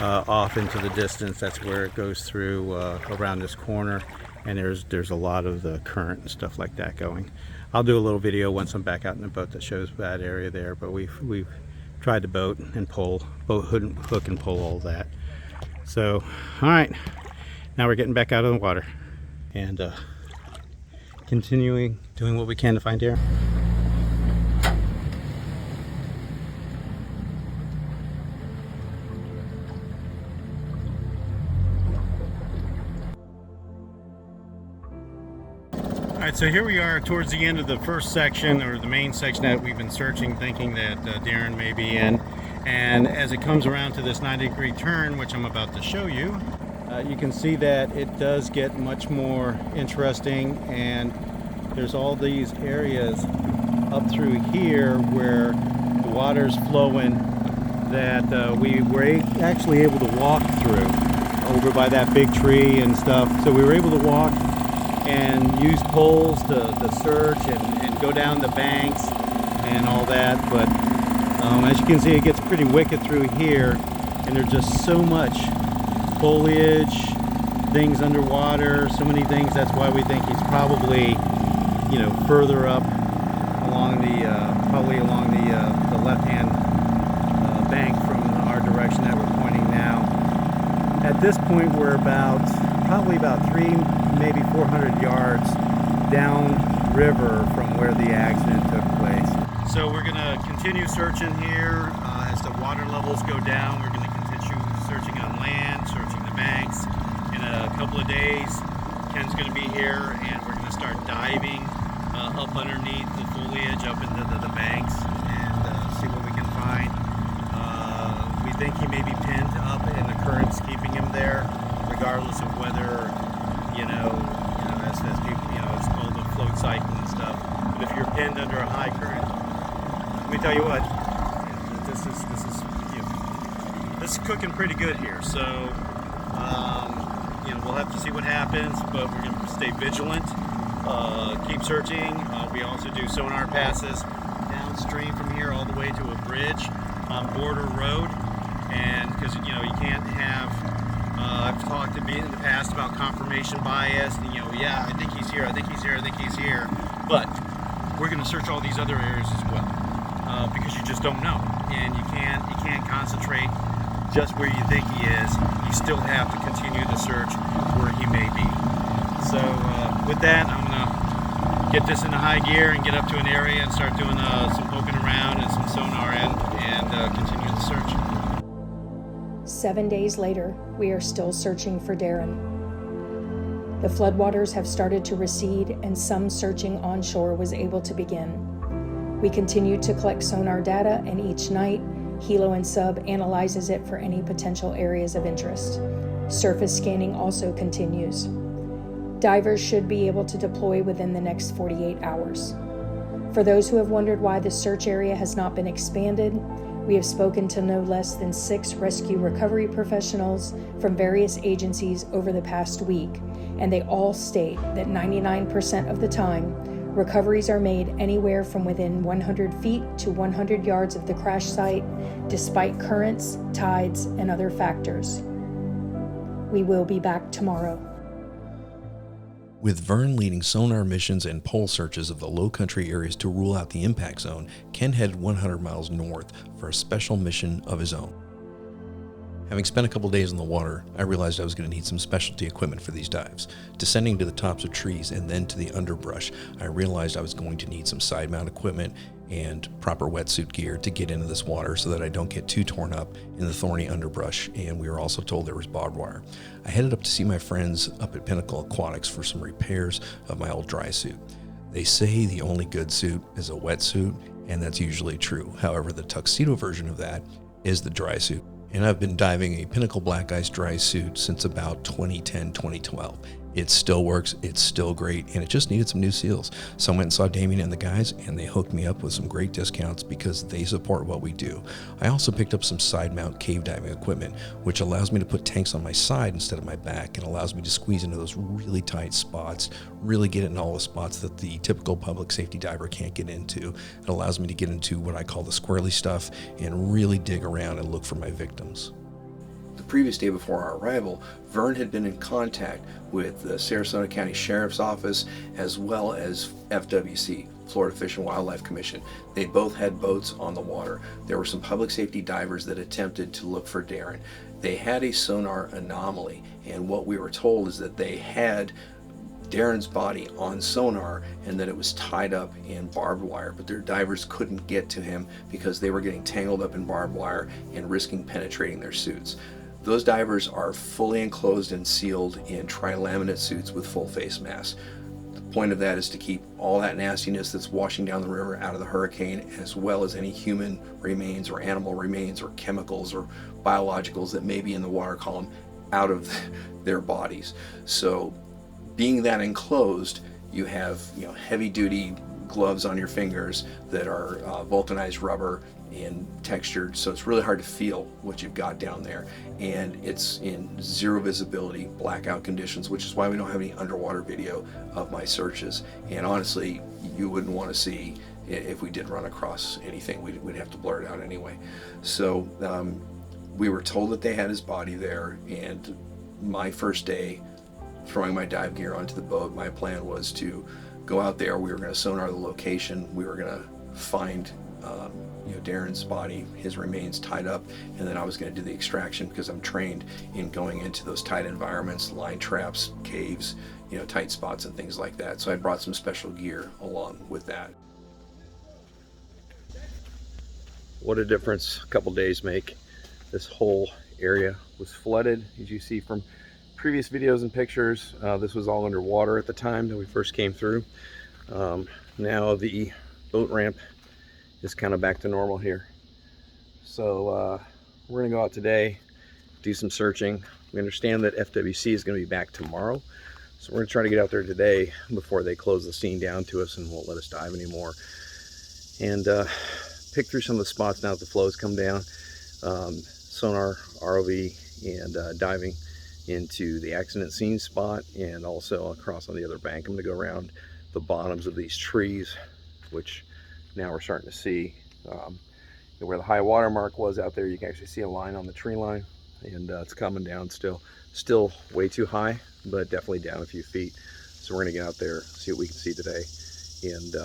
off into the distance, that's where it goes through around this corner, and there's a lot of the current and stuff like that going. I'll do a little video once I'm back out in the boat that shows that area there, but we've tried to boat and pull, hook and pull all that. So, all right, now we're getting back out of the water and continuing doing what we can to find Darron. Alright, so here we are towards the end of the first section, or the main section that we've been searching, thinking that Darron may be in. And as it comes around to this 90-degree turn, which I'm about to show you, you can see that it does get much more interesting, and there's all these areas up through here where the water's flowing that we were actually able to walk through over by that big tree and stuff. So we were able to walk and use poles to search and go down the banks and all that. But as you can see, it gets pretty wicked through here, and there's just so much foliage, things underwater, so many things. That's why we think he's probably, further up along the probably along the left-hand bank from our direction that we're pointing now. At this point, we're probably about 300, maybe 400 yards down river from where the accident took place. So we're going to continue searching here. As the water levels go down, we're going to continue searching on land, searching the banks. In a couple of days, Ken's going to be here, and we're going to start diving up underneath the foliage, up into the banks, and see what we can find. We think he may be pinned up, and the current's keeping him there, regardless of whether, as people, it's called the float cycle and stuff. But if you're pinned under a high current, let me tell you what, this is cooking pretty good here. So, we'll have to see what happens, but we're going to stay vigilant, keep searching. We also do sonar passes downstream from here all the way to a bridge on Border Road, and because you can't have. I've talked to me in the past about confirmation bias, and yeah, I think he's here, I think he's here, I think he's here, but we're going to search all these other areas as well, because you just don't know, and you can't concentrate just where you think he is. You still have to continue to search where he may be. So with that, I'm going to get this into high gear and get up to an area and start doing some poking around and some sonar and continue the search. 7 days later, we are still searching for Darron. The floodwaters have started to recede and some searching onshore was able to begin. We continue to collect sonar data, and each night, Helo and Sub analyzes it for any potential areas of interest. Surface scanning also continues. Divers should be able to deploy within the next 48 hours. For those who have wondered why the search area has not been expanded, we have spoken to no less than 6 rescue recovery professionals from various agencies over the past week, and they all state that 99% of the time, recoveries are made anywhere from within 100 feet to 100 yards of the crash site, despite currents, tides, and other factors. We will be back tomorrow. With Vern leading sonar missions and pole searches of the low country areas to rule out the impact zone, Ken headed 100 miles north for a special mission of his own. Having spent a couple days in the water, I realized I was going to need some specialty equipment for these dives. Descending to the tops of trees and then to the underbrush, I realized I was going to need some side mount equipment and proper wetsuit gear to get into this water so that I don't get too torn up in the thorny underbrush, and we were also told there was barbed wire. I headed up to see my friends up at Pinnacle Aquatics for some repairs of my old dry suit. They say the only good suit is a wetsuit, and that's usually true. However, the tuxedo version of that is the dry suit. And I've been diving a Pinnacle Black Ice dry suit since about 2010, 2012. It still works, it's still great, and it just needed some new seals. So I went and saw Damien and the guys, and they hooked me up with some great discounts because they support what we do. I also picked up some side mount cave diving equipment, which allows me to put tanks on my side instead of my back and allows me to squeeze into those really tight spots, really get in all the spots that the typical public safety diver can't get into. It allows me to get into what I call the squirrely stuff and really dig around and look for my victims. The previous day before our arrival, Vern had been in contact with the Sarasota County Sheriff's Office as well as FWC, Florida Fish and Wildlife Commission. They both had boats on the water. There were some public safety divers that attempted to look for Darron. They had a sonar anomaly, and what we were told is that they had Darron's body on sonar and that it was tied up in barbed wire, but their divers couldn't get to him because they were getting tangled up in barbed wire and risking penetrating their suits. Those divers are fully enclosed and sealed in tri-laminate suits with full face masks. The point of that is to keep all that nastiness that's washing down the river out of the hurricane, as well as any human remains or animal remains or chemicals or biologicals that may be in the water column out of their bodies. So being that enclosed, you have heavy duty gloves on your fingers that are vulcanized rubber and textured, so it's really hard to feel what you've got down there, and it's in zero visibility, blackout conditions, which is why we don't have any underwater video of my searches. And honestly, you wouldn't want to see if we did run across anything. We'd have to blur it out anyway. So we were told that they had his body there, and my first day throwing my dive gear onto the boat, my plan was to go out there. We were going to sonar the location. We were going to find Darron's body, his remains tied up, and then I was going to do the extraction because I'm trained in going into those tight environments, line traps, caves, tight spots and things like that. So I brought some special gear along with that. What a difference a couple days make. This whole area was flooded, as you see from previous videos and pictures. This was all underwater at the time that we first came through. Now the boat ramp is kind of back to normal here. So we're gonna go out today, do some searching. We understand that FWC is gonna be back tomorrow. So we're gonna try to get out there today before they close the scene down to us and won't let us dive anymore. And pick through some of the spots now that the flows come down. Sonar, ROV, and diving into the accident scene spot and also across on the other bank. I'm gonna go around the bottoms of these trees, which now we're starting to see where the high water mark was out there. You can actually see a line on the tree line, and it's coming down still way too high, but definitely down a few feet. So we're gonna get out there, see what we can see today, and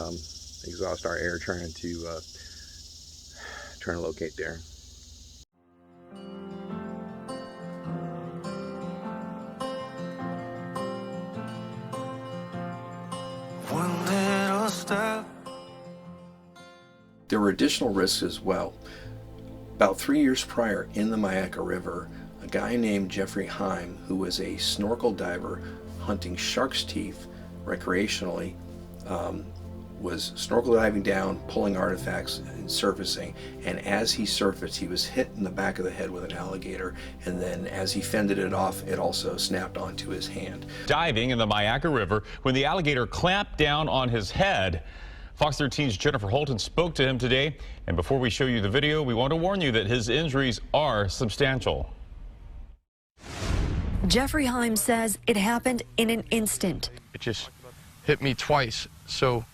exhaust our air trying to locate Darron. One little There were additional risks as well. About 3 years prior, in the Myakka River, a guy named Jeffrey Heim, who was a snorkel diver hunting shark's teeth recreationally, was snorkel diving down, pulling artifacts and surfacing, and as he surfaced he was hit in the back of the head with an alligator, and then as he fended it off, it also snapped onto his hand. Diving in the Myakka River when the alligator clamped down on his head. Fox 13's Jennifer Holton spoke to him today, and before we show you the video, we want to warn you that his injuries are substantial. Jeffrey Heim says it happened in an instant. It just hit me twice, so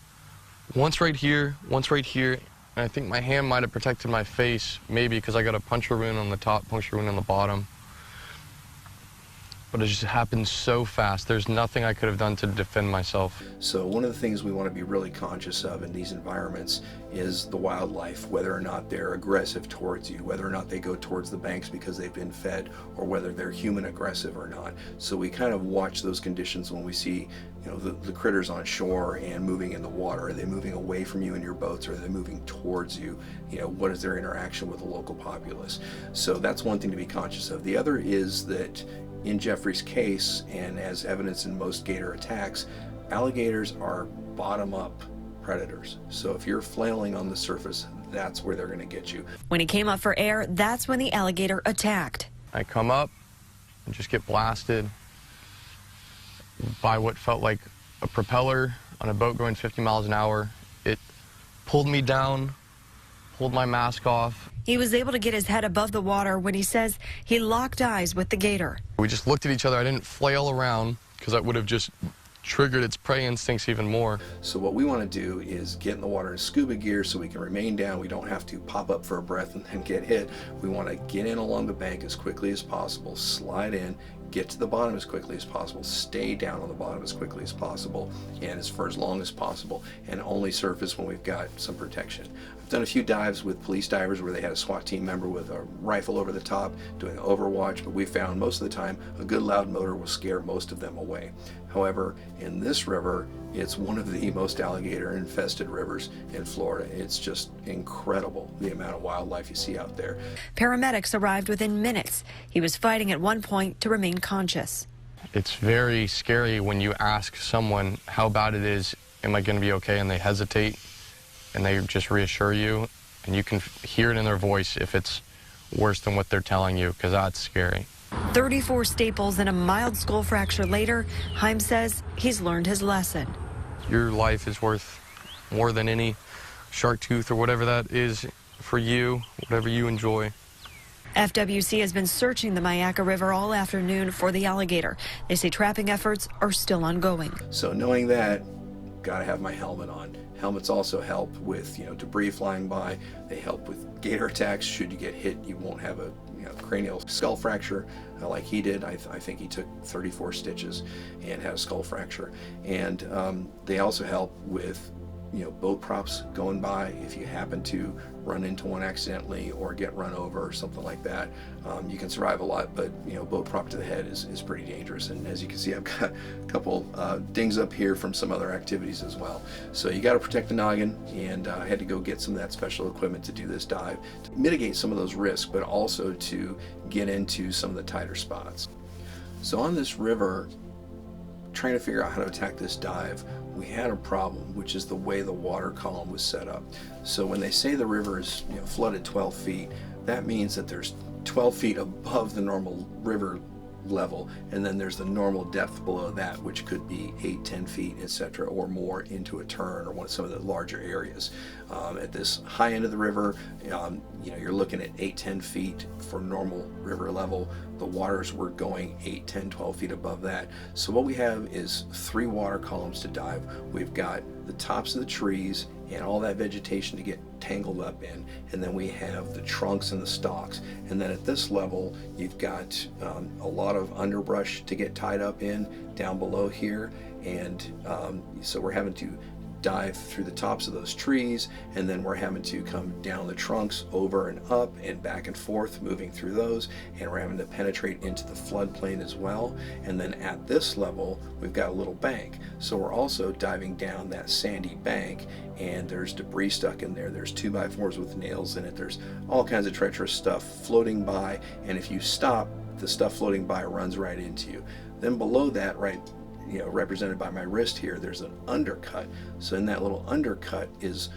once right here, and I think my hand might have protected my face, maybe because I got a puncture wound on the top, puncture wound on the bottom. But it just happened so fast. There's nothing I could have done to defend myself. So one of the things we want to be really conscious of in these environments is the wildlife, whether or not they're aggressive towards you, whether or not they go towards the banks because they've been fed, or whether they're human aggressive or not. So we kind of watch those conditions when we see, you know, the critters on shore and moving in the water. Are they moving away from you in your boats, or are they moving towards you? You know, what is their interaction with the local populace? So that's one thing to be conscious of. The other is that in Jeffrey's case, and as evidence in most gator attacks, alligators are bottom-up predators. So if you're flailing on the surface, that's where they're going to get you. When he came up for air, that's when the alligator attacked. I come up and just get blasted by what felt like a propeller on a boat going 50 miles an hour. It pulled me down, pulled my mask off. He was able to get his head above the water when he says he locked eyes with the gator. We just looked at each other. I didn't flail around because that would have just triggered its prey instincts even more. So what we want to do is get in the water in scuba gear so we can remain down. We don't have to pop up for a breath and then get hit. We want to get in along the bank as quickly as possible, slide in, get to the bottom as quickly as possible, stay down on the bottom as quickly as possible, and for as long as possible, and only surface when we've got some protection. I've done a few dives with police divers where they had a SWAT team member with a rifle over the top doing overwatch, but we found most of the time a good loud motor will scare most of them away. However, in this river, it's one of the most alligator-infested rivers in Florida. It's just incredible, the amount of wildlife you see out there. Paramedics arrived within minutes. He was fighting at one point to remain conscious. It's very scary when you ask someone how bad it is, am I going to be okay, and they hesitate, and they just reassure you, and you can hear it in their voice if it's worse than what they're telling you, because that's scary. 34 staples and a mild skull fracture later, Heim says he's learned his lesson. Your life is worth more than any shark tooth or whatever that is for you, whatever you enjoy. FWC has been searching the Myakka River all afternoon for the alligator. They say trapping efforts are still ongoing. So knowing that, gotta have my helmet on. Helmets also help with, debris flying by. They help with gator attacks. Should you get hit, you won't have a cranial skull fracture like he did. I think he took 34 stitches and had a skull fracture. And they also help with boat props going by. If you happen to run into one accidentally or get run over or something like that, you can survive a lot, but boat prop to the head is pretty dangerous. And as you can see, I've got a couple dings up here from some other activities as well. So you got to protect the noggin, and I had to go get some of that special equipment to do this dive to mitigate some of those risks, but also to get into some of the tighter spots. So on this river, trying to figure out how to attack this dive, we had a problem, which is the way the water column was set up. So when they say the river is flooded 12 feet, that means that there's 12 feet above the normal river level, and then there's the normal depth below that, which could be 8-10 feet, etc., or more into a turn or some of the larger areas. At this high end of the river, you're looking at 8-10 feet for normal river level. The waters were going 8-10-12 feet above that. So what we have is 3 water columns to dive. We've got the tops of the trees and all that vegetation to get tangled up in, and then we have the trunks and the stalks, and then at this level you've got a lot of underbrush to get tied up in down below here, and so we're having to dive through the tops of those trees, and then we're having to come down the trunks over and up and back and forth, moving through those, and we're having to penetrate into the floodplain as well. And then at this level, we've got a little bank. So we're also diving down that sandy bank, and there's debris stuck in there. There's 2x4s with nails in it. There's all kinds of treacherous stuff floating by, and if you stop, the stuff floating by runs right into you. Then below that, right, represented by my wrist here, there's an undercut. So in that little undercut is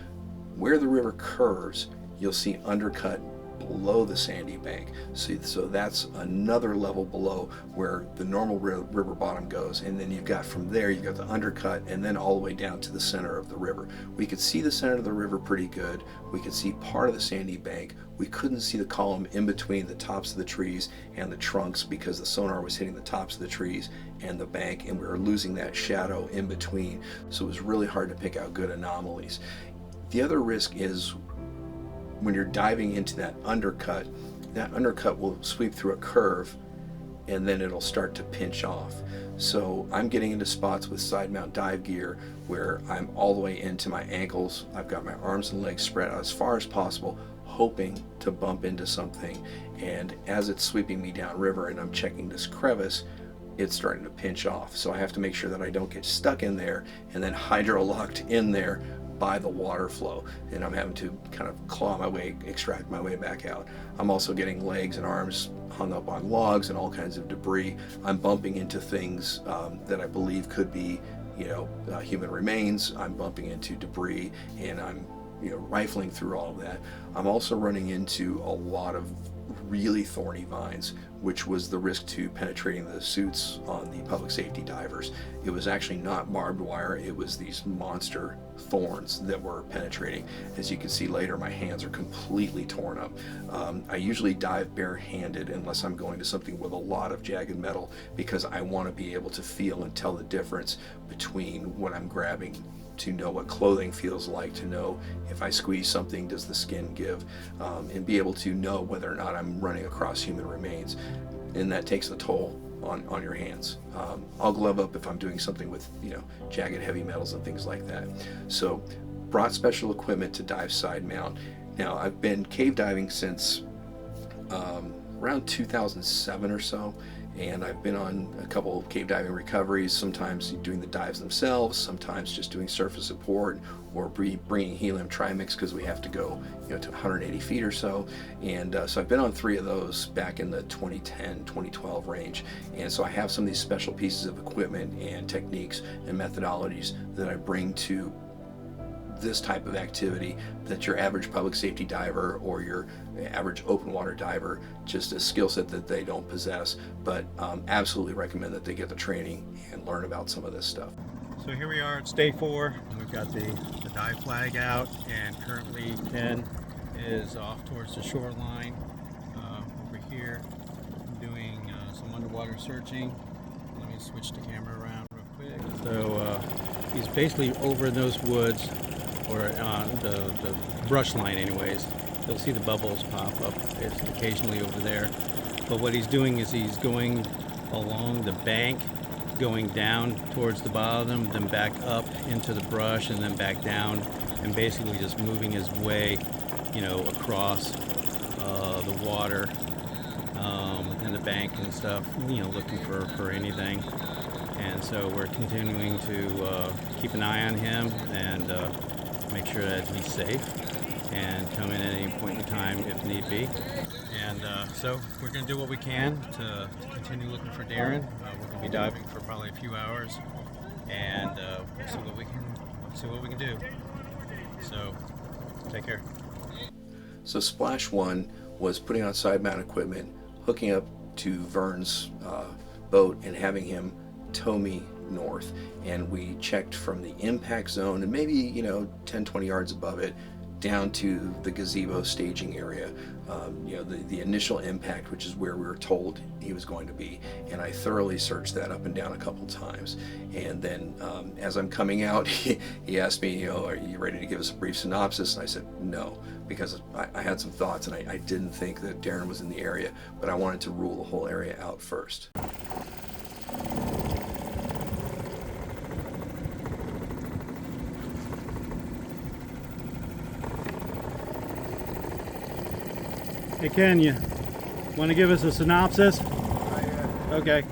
where the river curves. You'll see undercut below the sandy bank. So that's another level below where the normal river bottom goes. And then you've got from there, you've got the undercut, and then all the way down to the center of the river. We could see the center of the river pretty good. We could see part of the sandy bank. We couldn't see the column in between the tops of the trees and the trunks because the sonar was hitting the tops of the trees and the bank, and we were losing that shadow in between. So it was really hard to pick out good anomalies. The other risk is when you're diving into that undercut will sweep through a curve and then it'll start to pinch off. So I'm getting into spots with side mount dive gear where I'm all the way into my ankles. I've got my arms and legs spread out as far as possible, hoping to bump into something. And as it's sweeping me downriver and I'm checking this crevice, it's starting to pinch off. So I have to make sure that I don't get stuck in there and then hydro-locked in there by the water flow, and I'm having to kind of claw my way, extract my way back out. I'm also getting legs and arms hung up on logs and all kinds of debris. I'm bumping into things that I believe could be, human remains. I'm bumping into debris, and I'm, rifling through all of that. I'm also running into a lot of really thorny vines, which was the risk to penetrating the suits on the public safety divers. It was actually not barbed wire, it was these monster thorns that were penetrating. As you can see later, my hands are completely torn up. I usually dive barehanded unless I'm going to something with a lot of jagged metal, because I want to be able to feel and tell the difference between what I'm grabbing, to know what clothing feels like, to know if I squeeze something, does the skin give, and be able to know whether or not I'm running across human remains. And that takes a toll on your hands. I'll glove up if I'm doing something with jagged heavy metals and things like that. So brought special equipment to dive side mount. Now I've been cave diving since around 2007 or so, and I've been on a couple of cave diving recoveries, sometimes doing the dives themselves, sometimes just doing surface support, or bringing helium trimix because we have to go to 180 feet or so. And so I've been on 3 of those back in the 2010, 2012 range. And so I have some of these special pieces of equipment and techniques and methodologies that I bring to this type of activity that your average public safety diver or your average open water diver, just a skill set that they don't possess. But absolutely recommend that they get the training and learn about some of this stuff. So here we are, it's day 4. We've got the dive flag out, and currently Ken is off towards the shoreline over here doing some underwater searching. Let me switch the camera around real quick. So he's basically over in those woods, or on the brush line anyways. You'll see the bubbles pop up. It's occasionally over there. But what he's doing is he's going along the bank, going down towards the bottom, then back up into the brush, and then back down, and basically just moving his way, across the water and the bank and stuff, looking for anything. And so we're continuing to keep an eye on him and make sure that he's safe and come in at any point in time if need be. And so we're going to do what we can to continue looking for Darron. We're going to be diving for probably a few hours, and we'll see what we can do. So take care. So splash 1 was putting on side mount equipment, hooking up to Vern's boat and having him tow me north. And we checked from the impact zone and maybe 10-20 yards above it down to the gazebo staging area, the initial impact, which is where we were told he was going to be. And I thoroughly searched that up and down a couple times. And then as I'm coming out, he asked me, are you ready to give us a brief synopsis? And I said no, because I had some thoughts, and I didn't think that Darron was in the area, but I wanted to rule the whole area out first. Hey Ken, you want to give us a synopsis? Okay.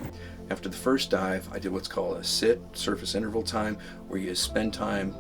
After the first dive, I did what's called a sit, surface interval time, where you spend time,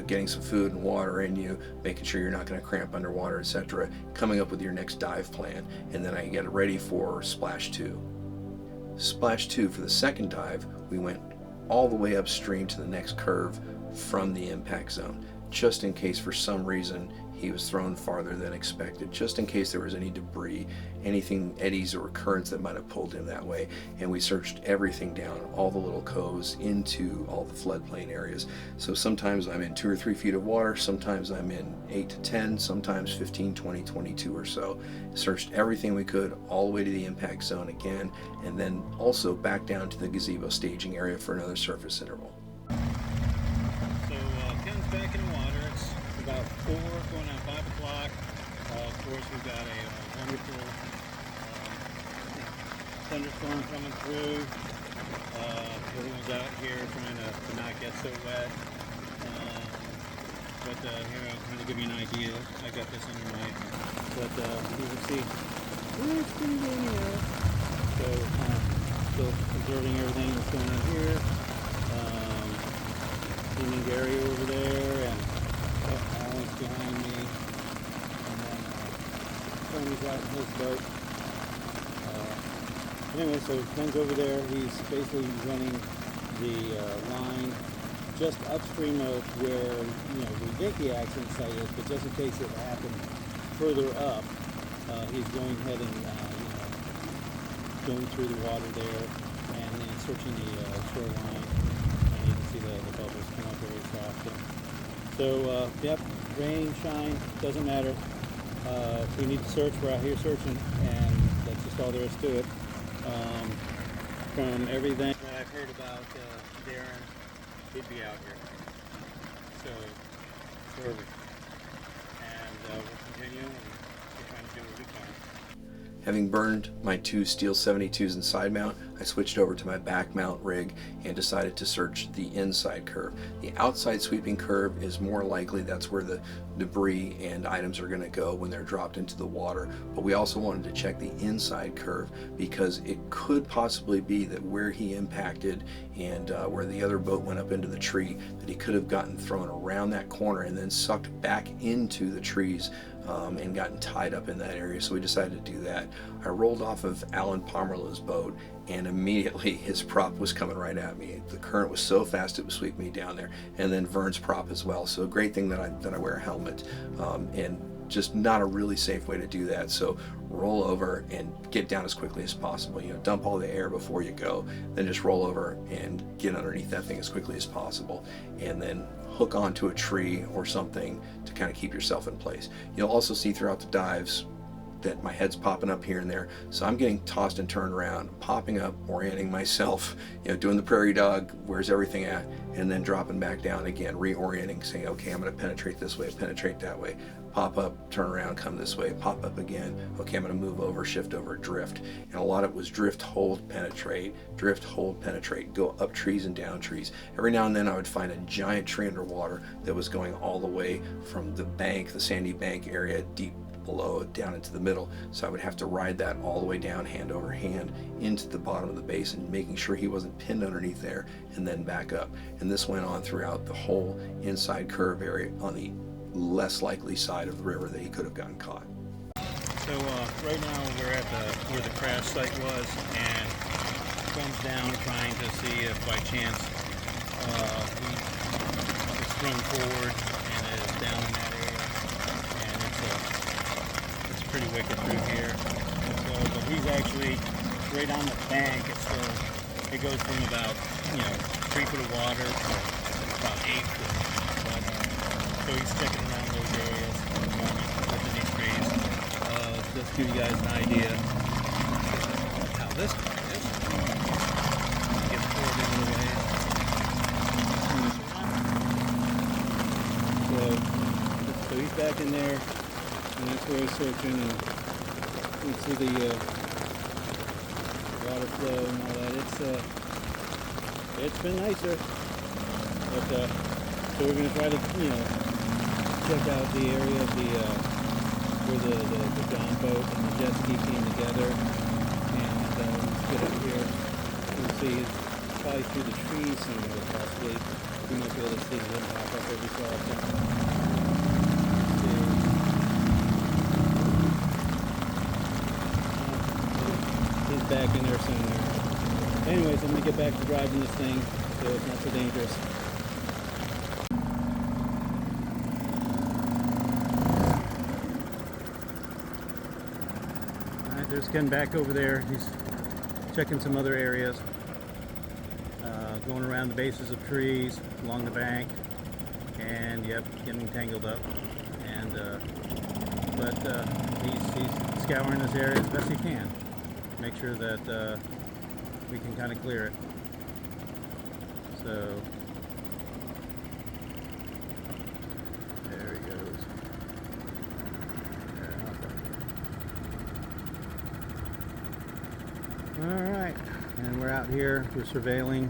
getting some food and water in you, making sure you're not going to cramp underwater, etc., coming up with your next dive plan, and then I get ready for splash 2. Splash 2 for the second dive, we went all the way upstream to the next curve from the impact zone, just in case for some reason he was thrown farther than expected, just in case there was any debris, anything, eddies or currents that might have pulled him that way. And we searched everything down, all the little coves into all the floodplain areas. So sometimes I'm in 2 or 3 feet of water, sometimes I'm in 8 to 10, sometimes 15, 20, 22 or so. Searched everything we could all the way to the impact zone again, and then also back down to the gazebo staging area for another surface interval. So Ken's back in the water. It's about 4, going on 5 o'clock. Of course, we've got a wonderful thunderstorm coming through. Everyone's out here trying to not get so wet. But here, I'll kind of give you an idea. I got this under my, but you can see it's pretty good here. So still observing everything that's going on here. Seeing Gary over there, and Alan's behind me, and then Tony's out in his boat. Anyway, so Ken's over there. He's basically running the line just upstream of where we think the accident site is, but just in case it happened further up, he's going ahead and going through the water there, and then searching the shoreline. You can see the bubbles come up very often. So, yep, rain, shine, doesn't matter. If we need to search, we're out here searching, and that's just all there is to it. From everything that I've heard about Darron, he'd be out here. So, perfect. And we'll continue, and we're trying to do what we can. Having burned my 2 steel 72s and side mount, I switched over to my back mount rig and decided to search the inside curve. The outside sweeping curve is more likely that's where the debris and items are going to go when they're dropped into the water, but we also wanted to check the inside curve because it could possibly be that where he impacted and where the other boat went up into the tree, that he could have gotten thrown around that corner and then sucked back into the trees and gotten tied up in that area. So we decided to do that. I rolled off of Alan Pomerleau's boat, and immediately his prop was coming right at me. The current was so fast it was sweeping me down there, and then Vern's prop as well. So a great thing that I wear a helmet, and just not a really safe way to do that. So roll over and get down as quickly as possible. Dump all the air before you go, then just roll over and get underneath that thing as quickly as possible, and then hook onto a tree or something to kind of keep yourself in place. You'll also see throughout the dives that my head's popping up here and there, so I'm getting tossed and turned around, popping up, orienting myself, doing the prairie dog, where's everything at, and then dropping back down again, reorienting, saying, okay, I'm going to penetrate this way, penetrate that way, pop up, turn around, come this way, pop up again, okay, I'm going to move over, shift over, drift. And a lot of it was drift, hold, penetrate, go up trees and down trees. Every now and then I would find a giant tree underwater that was going all the way from the bank, the sandy bank area, deep below down into the middle, so I would have to ride that all the way down, hand over hand, into the bottom of the basin, making sure he wasn't pinned underneath there, and then back up. And this went on throughout the whole inside curve area on the less likely side of the river that he could have gotten caught. So right now we're at where the crash site was, and comes down trying to see if by chance it's thrown forward and is down in that area, and it's pretty wicked through here. So, but he's actually right on the bank. It goes from about 3 foot of water to about 8 foot. But, so he's sticking around those areas at the moment, touching these trees. Just to give you guys an idea of how this car is. Gets poured into the waves. So he's back in there, and that's where he's searching, and you can see the water flow and all that. It's been nicer, but so we're going to try to check out the area of the where the John boat and the jet ski came together. And let's get up here. You'll see it's probably through the trees somewhere, possibly. You might be able to see him pop up every so often. He's back in there somewhere. Anyways, I'm gonna get back to driving this thing so it's not so dangerous. Alright, there's Ken back over there. He's checking some other areas. Going around the bases of trees, along the bank, and yep, getting tangled up. And but he's scouring this area as best he can. Make sure that we can kind of clear it. So there he goes. All right, and we're out here. We're surveilling,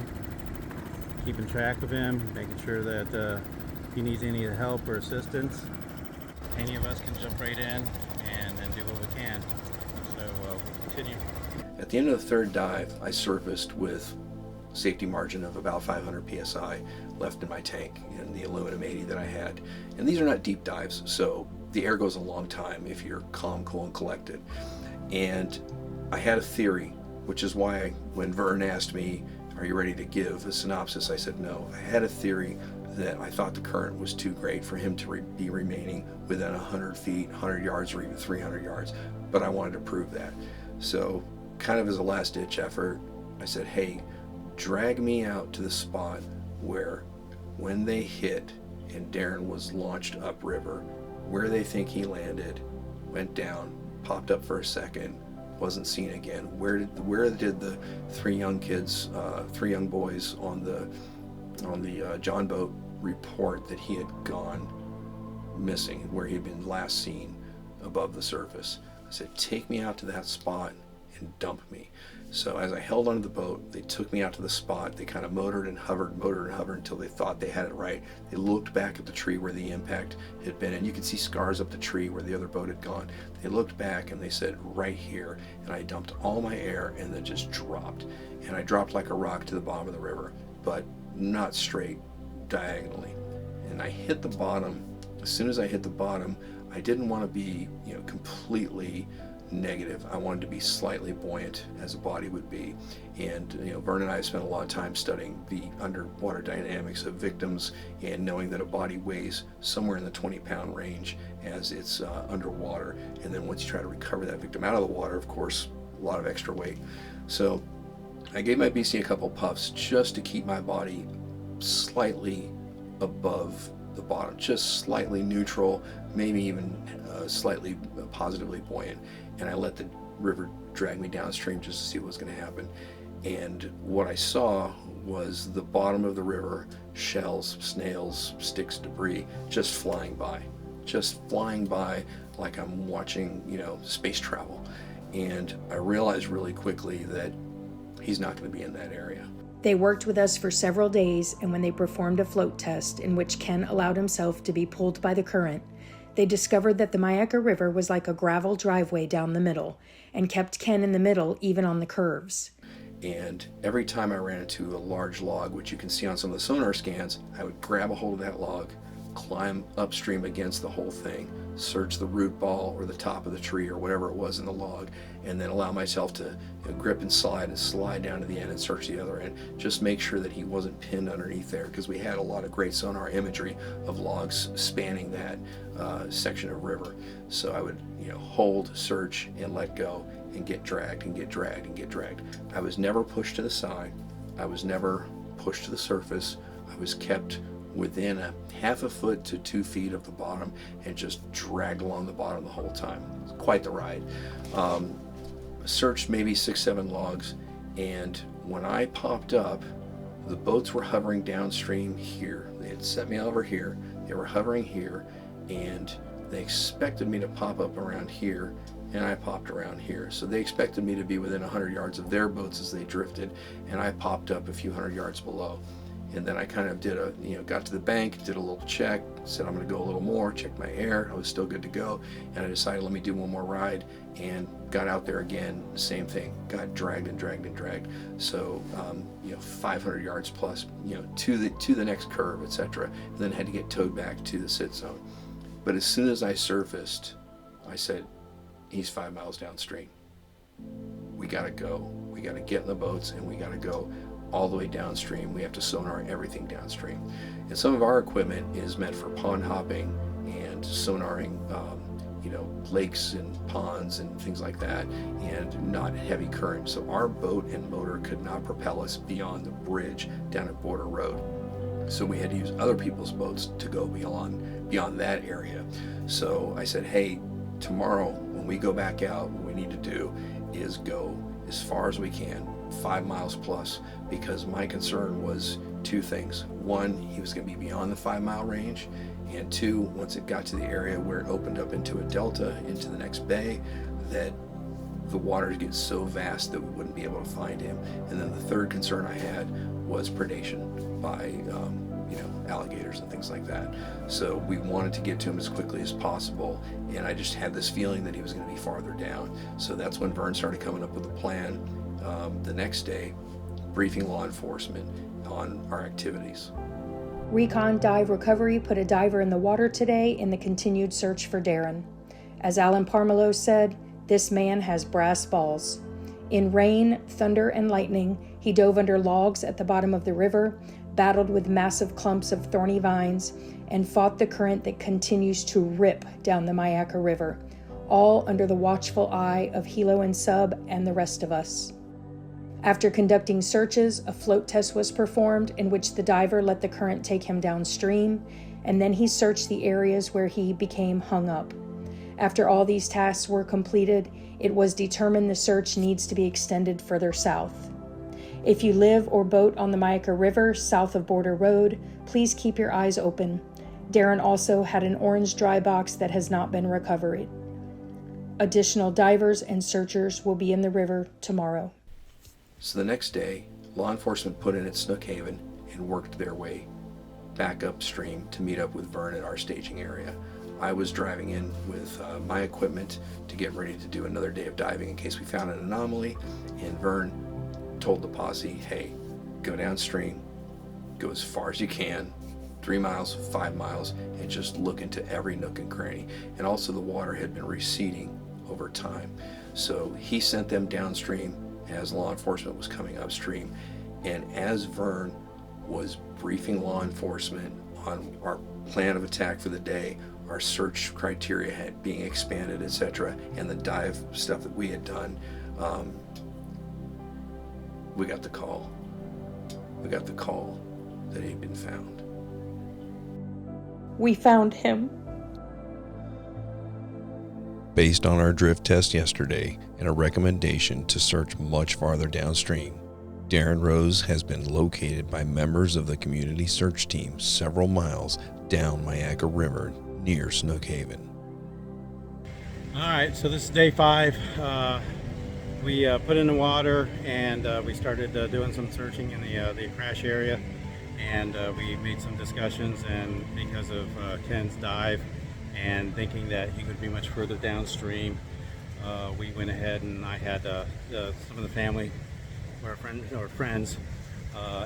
keeping track of him, making sure that if he needs any help or assistance, any of us can jump right in and do what we can. So we'll continue. At the end of the third dive, I surfaced with a safety margin of about 500 psi left in my tank in the aluminum 80 that I had. And these are not deep dives, so the air goes a long time if you're calm, cool, and collected. And I had a theory, which is why when Vern asked me, "Are you ready to give a synopsis?" I said no. I had a theory that I thought the current was too great for him to be remaining within 100 feet, 100 yards, or even 300 yards. But I wanted to prove that. So kind of as a last-ditch effort, I said, hey, drag me out to the spot where when they hit and Darron was launched upriver, where they think he landed, went down, popped up for a second, wasn't seen again. Where did the three young boys on the John boat report that he had gone missing, where he had been last seen above the surface? I said, take me out to that spot and dump me. So as I held onto the boat, they took me out to the spot. They kind of motored and hovered until they thought they had it right. They looked back at the tree where the impact had been, and you could see scars up the tree where the other boat had gone. They looked back and they said, right here. And I dumped all my air and then just dropped. And I dropped like a rock to the bottom of the river, but not straight, diagonally. And I hit the bottom. As soon as I hit the bottom, I didn't want to be, completely negative. I wanted to be slightly buoyant, as a body would be. And Vern and I have spent a lot of time studying the underwater dynamics of victims and knowing that a body weighs somewhere in the 20-pound range as it's underwater. And then once you try to recover that victim out of the water, of course, a lot of extra weight. So I gave my BC a couple puffs just to keep my body slightly above the bottom, just slightly neutral, maybe even slightly positively buoyant. And I let the river drag me downstream just to see what was going to happen. And what I saw was the bottom of the river, shells, snails, sticks, debris, just flying by like I'm watching, space travel. And I realized really quickly that he's not going to be in that area. They worked with us for several days, and when they performed a float test in which Ken allowed himself to be pulled by the current, they discovered that the Myakka River was like a gravel driveway down the middle and kept Ken in the middle even on the curves. And every time I ran into a large log, which you can see on some of the sonar scans, I would grab a hold of that log, climb upstream against the whole thing, search the root ball or the top of the tree or whatever it was in the log, and then allow myself to grip and slide down to the end and search the other end. Just make sure that he wasn't pinned underneath there, because we had a lot of great sonar imagery of logs spanning that section of river. So I would hold, search, and let go, and get dragged and get dragged and get dragged. I was never pushed to the side. I was never pushed to the surface. I was kept within a half a foot to 2 feet of the bottom and just dragged along the bottom the whole time. It was quite the ride. Searched maybe 6-7 logs, and when I popped up, the boats were hovering downstream here. They had set me over here. They were hovering here, and they expected me to pop up around here, and I popped around here. So they expected me to be within 100 yards of their boats as they drifted, and I popped up a few hundred yards below. And then I kind of did got to the bank, did a little check, said I'm gonna go a little more, checked my air, I was still good to go. And I decided, let me do one more ride, and got out there again, same thing, got dragged and dragged and dragged. So, 500 yards plus, to the next curve, etc. And then had to get towed back to the sit zone. But as soon as I surfaced, I said, he's 5 miles downstream. We gotta go. We gotta get in the boats and we gotta go all the way downstream. We have to sonar everything downstream. And some of our equipment is meant for pond hopping and sonaring, lakes and ponds and things like that, and not heavy current. So our boat and motor could not propel us beyond the bridge down at Border Road. So we had to use other people's boats to go beyond that area. So I said, hey, tomorrow when we go back out, what we need to do is go as far as we can, 5 miles plus, because my concern was two things. One, he was going to be beyond the 5 mile range, and two, once it got to the area where it opened up into a delta, into the next bay, that the waters get so vast that we wouldn't be able to find him. And then the third concern I had was predation by alligators and things like that. So we wanted to get to him as quickly as possible, and I just had this feeling that he was going to be farther down. So that's when Vern started coming up with a plan the next day, briefing law enforcement on our activities. Recon Dive Recovery put a diver in the water today in the continued search for Darron. As Alan Parmelo said, this man has brass balls. In rain, thunder, and lightning, he dove under logs at the bottom of the river, battled with massive clumps of thorny vines, and fought the current that continues to rip down the Myakka River, all under the watchful eye of Helo and Sub and the rest of us. After conducting searches, a float test was performed in which the diver let the current take him downstream, and then he searched the areas where he became hung up. After all these tasks were completed, it was determined the search needs to be extended further south. If you live or boat on the Myakka River south of Border Road, please keep your eyes open. Darron also had an orange dry box that has not been recovered. Additional divers and searchers will be in the river tomorrow. So the next day, law enforcement put in at Snook Haven and worked their way back upstream to meet up with Vern at our staging area. I was driving in with my equipment to get ready to do another day of diving in case we found an anomaly, and Vern told the posse, hey, go downstream, go as far as you can, 3 miles, 5 miles, and just look into every nook and cranny. And also the water had been receding over time. So he sent them downstream as law enforcement was coming upstream. And as Vern was briefing law enforcement on our plan of attack for the day, our search criteria had being expanded, etc., and the dive stuff that we had done, we got the call. We got the call that he had been found. We found him. Based on our drift test yesterday and a recommendation to search much farther downstream, Darron Rose has been located by members of the community search team several miles down Myakka River near Snook Haven. All right, so this is day 5. We put in the water and we started doing some searching in the crash area, and we made some discussions, and because of Ken's dive and thinking that he would be much further downstream, we went ahead and I had some of the family or friends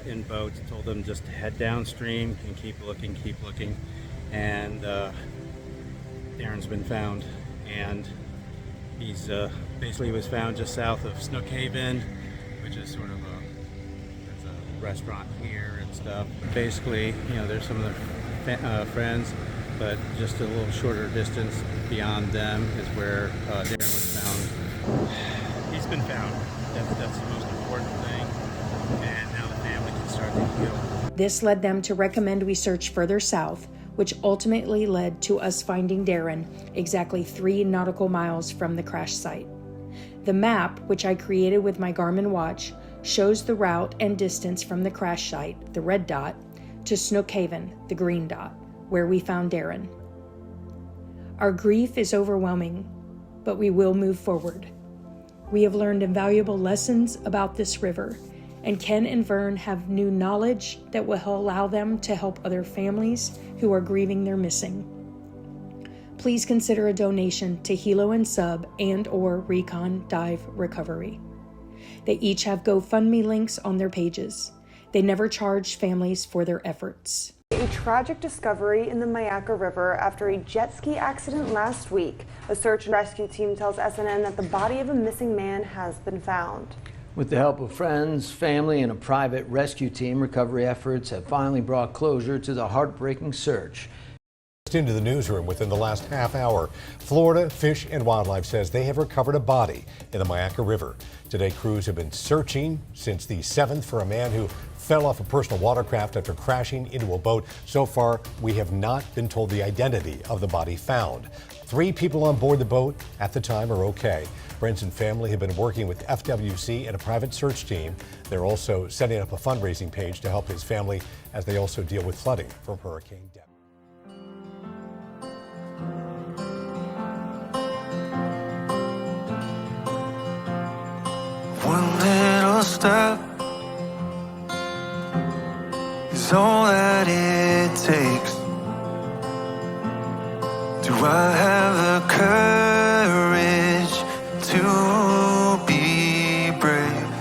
in boats, told them just to head downstream and keep looking, and Darron's been found, and he's basically was found just south of Snook Haven, which is sort of there's a restaurant here and stuff. Basically, there's some of the friends, but just a little shorter distance beyond them is where Darron was found. He's been found. That's the most important thing, and now the family can start to heal. This led them to recommend we search further south, which ultimately led to us finding Darron exactly 3 nautical miles from the crash site. The map, which I created with my Garmin watch, shows the route and distance from the crash site, the red dot, to Snook Haven, the green dot, where we found Darron. Our grief is overwhelming, but we will move forward. We have learned invaluable lessons about this river, and Ken and Vern have new knowledge that will allow them to help other families who are grieving their missing. Please consider a donation to Helo and Sub and/or Recon Dive Recovery. They each have GoFundMe links on their pages. They never charge families for their efforts. A tragic discovery in the Myakka River after a jet ski accident last week. A search and rescue team tells SNN that the body of a missing man has been found. With the help of friends, family, and a private rescue team, recovery efforts have finally brought closure to the heartbreaking search. Into the newsroom within the last half hour, Florida Fish and Wildlife says they have recovered a body in the Myakka River. Today, crews have been searching since the 7th for a man who fell off a personal watercraft after crashing into a boat. So far, we have not been told the identity of the body found. 3 people on board the boat at the time are okay. Friends and family have been working with FWC and a private search team. They're also setting up a fundraising page to help his family as they also deal with flooding from Hurricane Debby. One little step is all that it takes. Do I have the courage to be brave?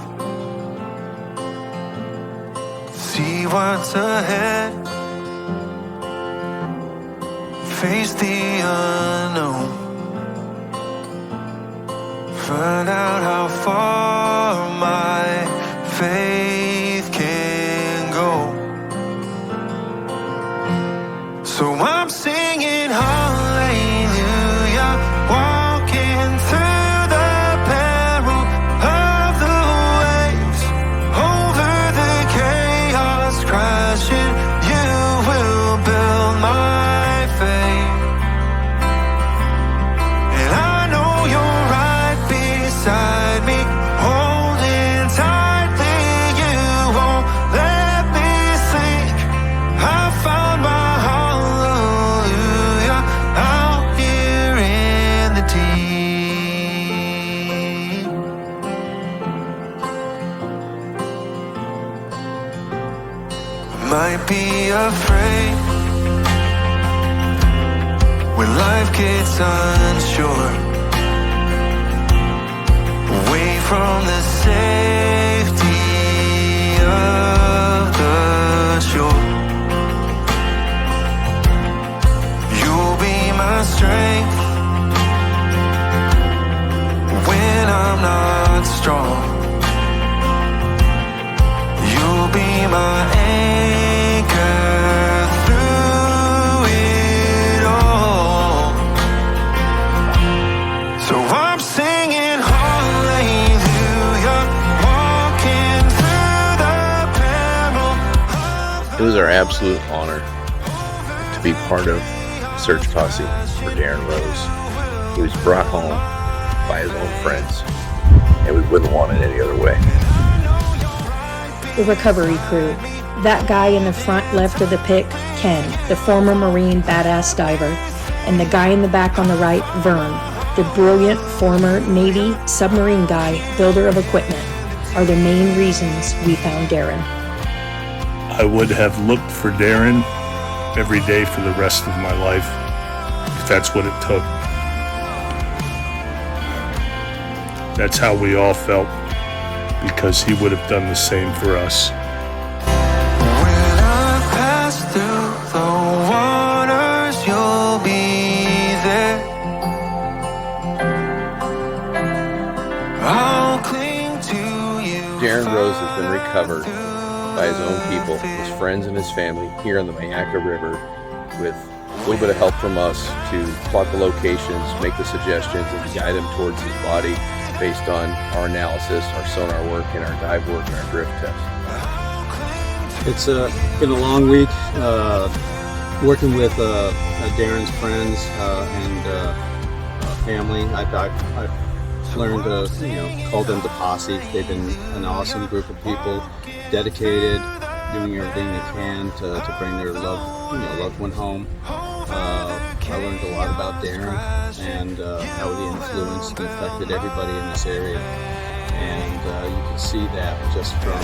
See what's ahead, face the unknown, find out how far my faith can go. So I'm singing hallelujah, walking through the peril of the waves, over the chaos crashing. You will build my faith, and I know you're right beside me, holding tightly. You won't let me sink. I found my hallelujah out here in the deep. Might be afraid when life gets unsure, away from the safety of the shore. You'll be my strength when I'm not strong. You'll be my anchor through it all. So I'm singing hallelujah, walking through the peril. It was our absolute honor to be part of Search Posse for Darron Rose. He was brought home by his own friends, and we wouldn't want it any other way. The recovery crew. That guy in the front left of the pic, Ken, the former Marine badass diver, and the guy in the back on the right, Vern, the brilliant former Navy submarine guy, builder of equipment, are the main reasons we found Darron. I would have looked for Darron every day for the rest of my life, if that's what it took. That's how we all felt, because he would have done the same for us. When I pass through the waters, you'll be there. I'll cling to you. Darron Rose has been recovered by his own people, his friends and his family here on the Myakka River, with a little bit of help from us to plot the locations, make the suggestions, and guide him towards his body based on our analysis, our sonar work, and our dive work, and our drift test. It's been a long week working with Darron's friends and family. I've learned to call them the Posse. They've been an awesome group of people, dedicated, doing everything they can to bring their loved one home. I learned a lot about Darron and how he influenced and affected everybody in this area. and you can see that just from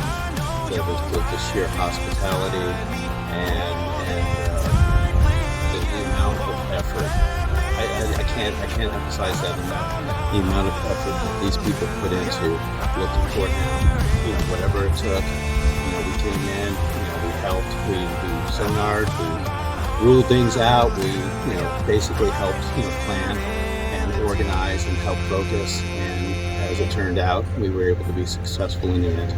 the sheer hospitality and the amount of effort. I can't emphasize that enough. The amount of effort that these people put into looking for him. Whatever it took. We came in. We helped. We sonared. We ruled things out. We basically helped plan and organize and help focus. And as it turned out, we were able to be successful in the end.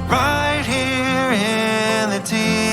Right here in the deep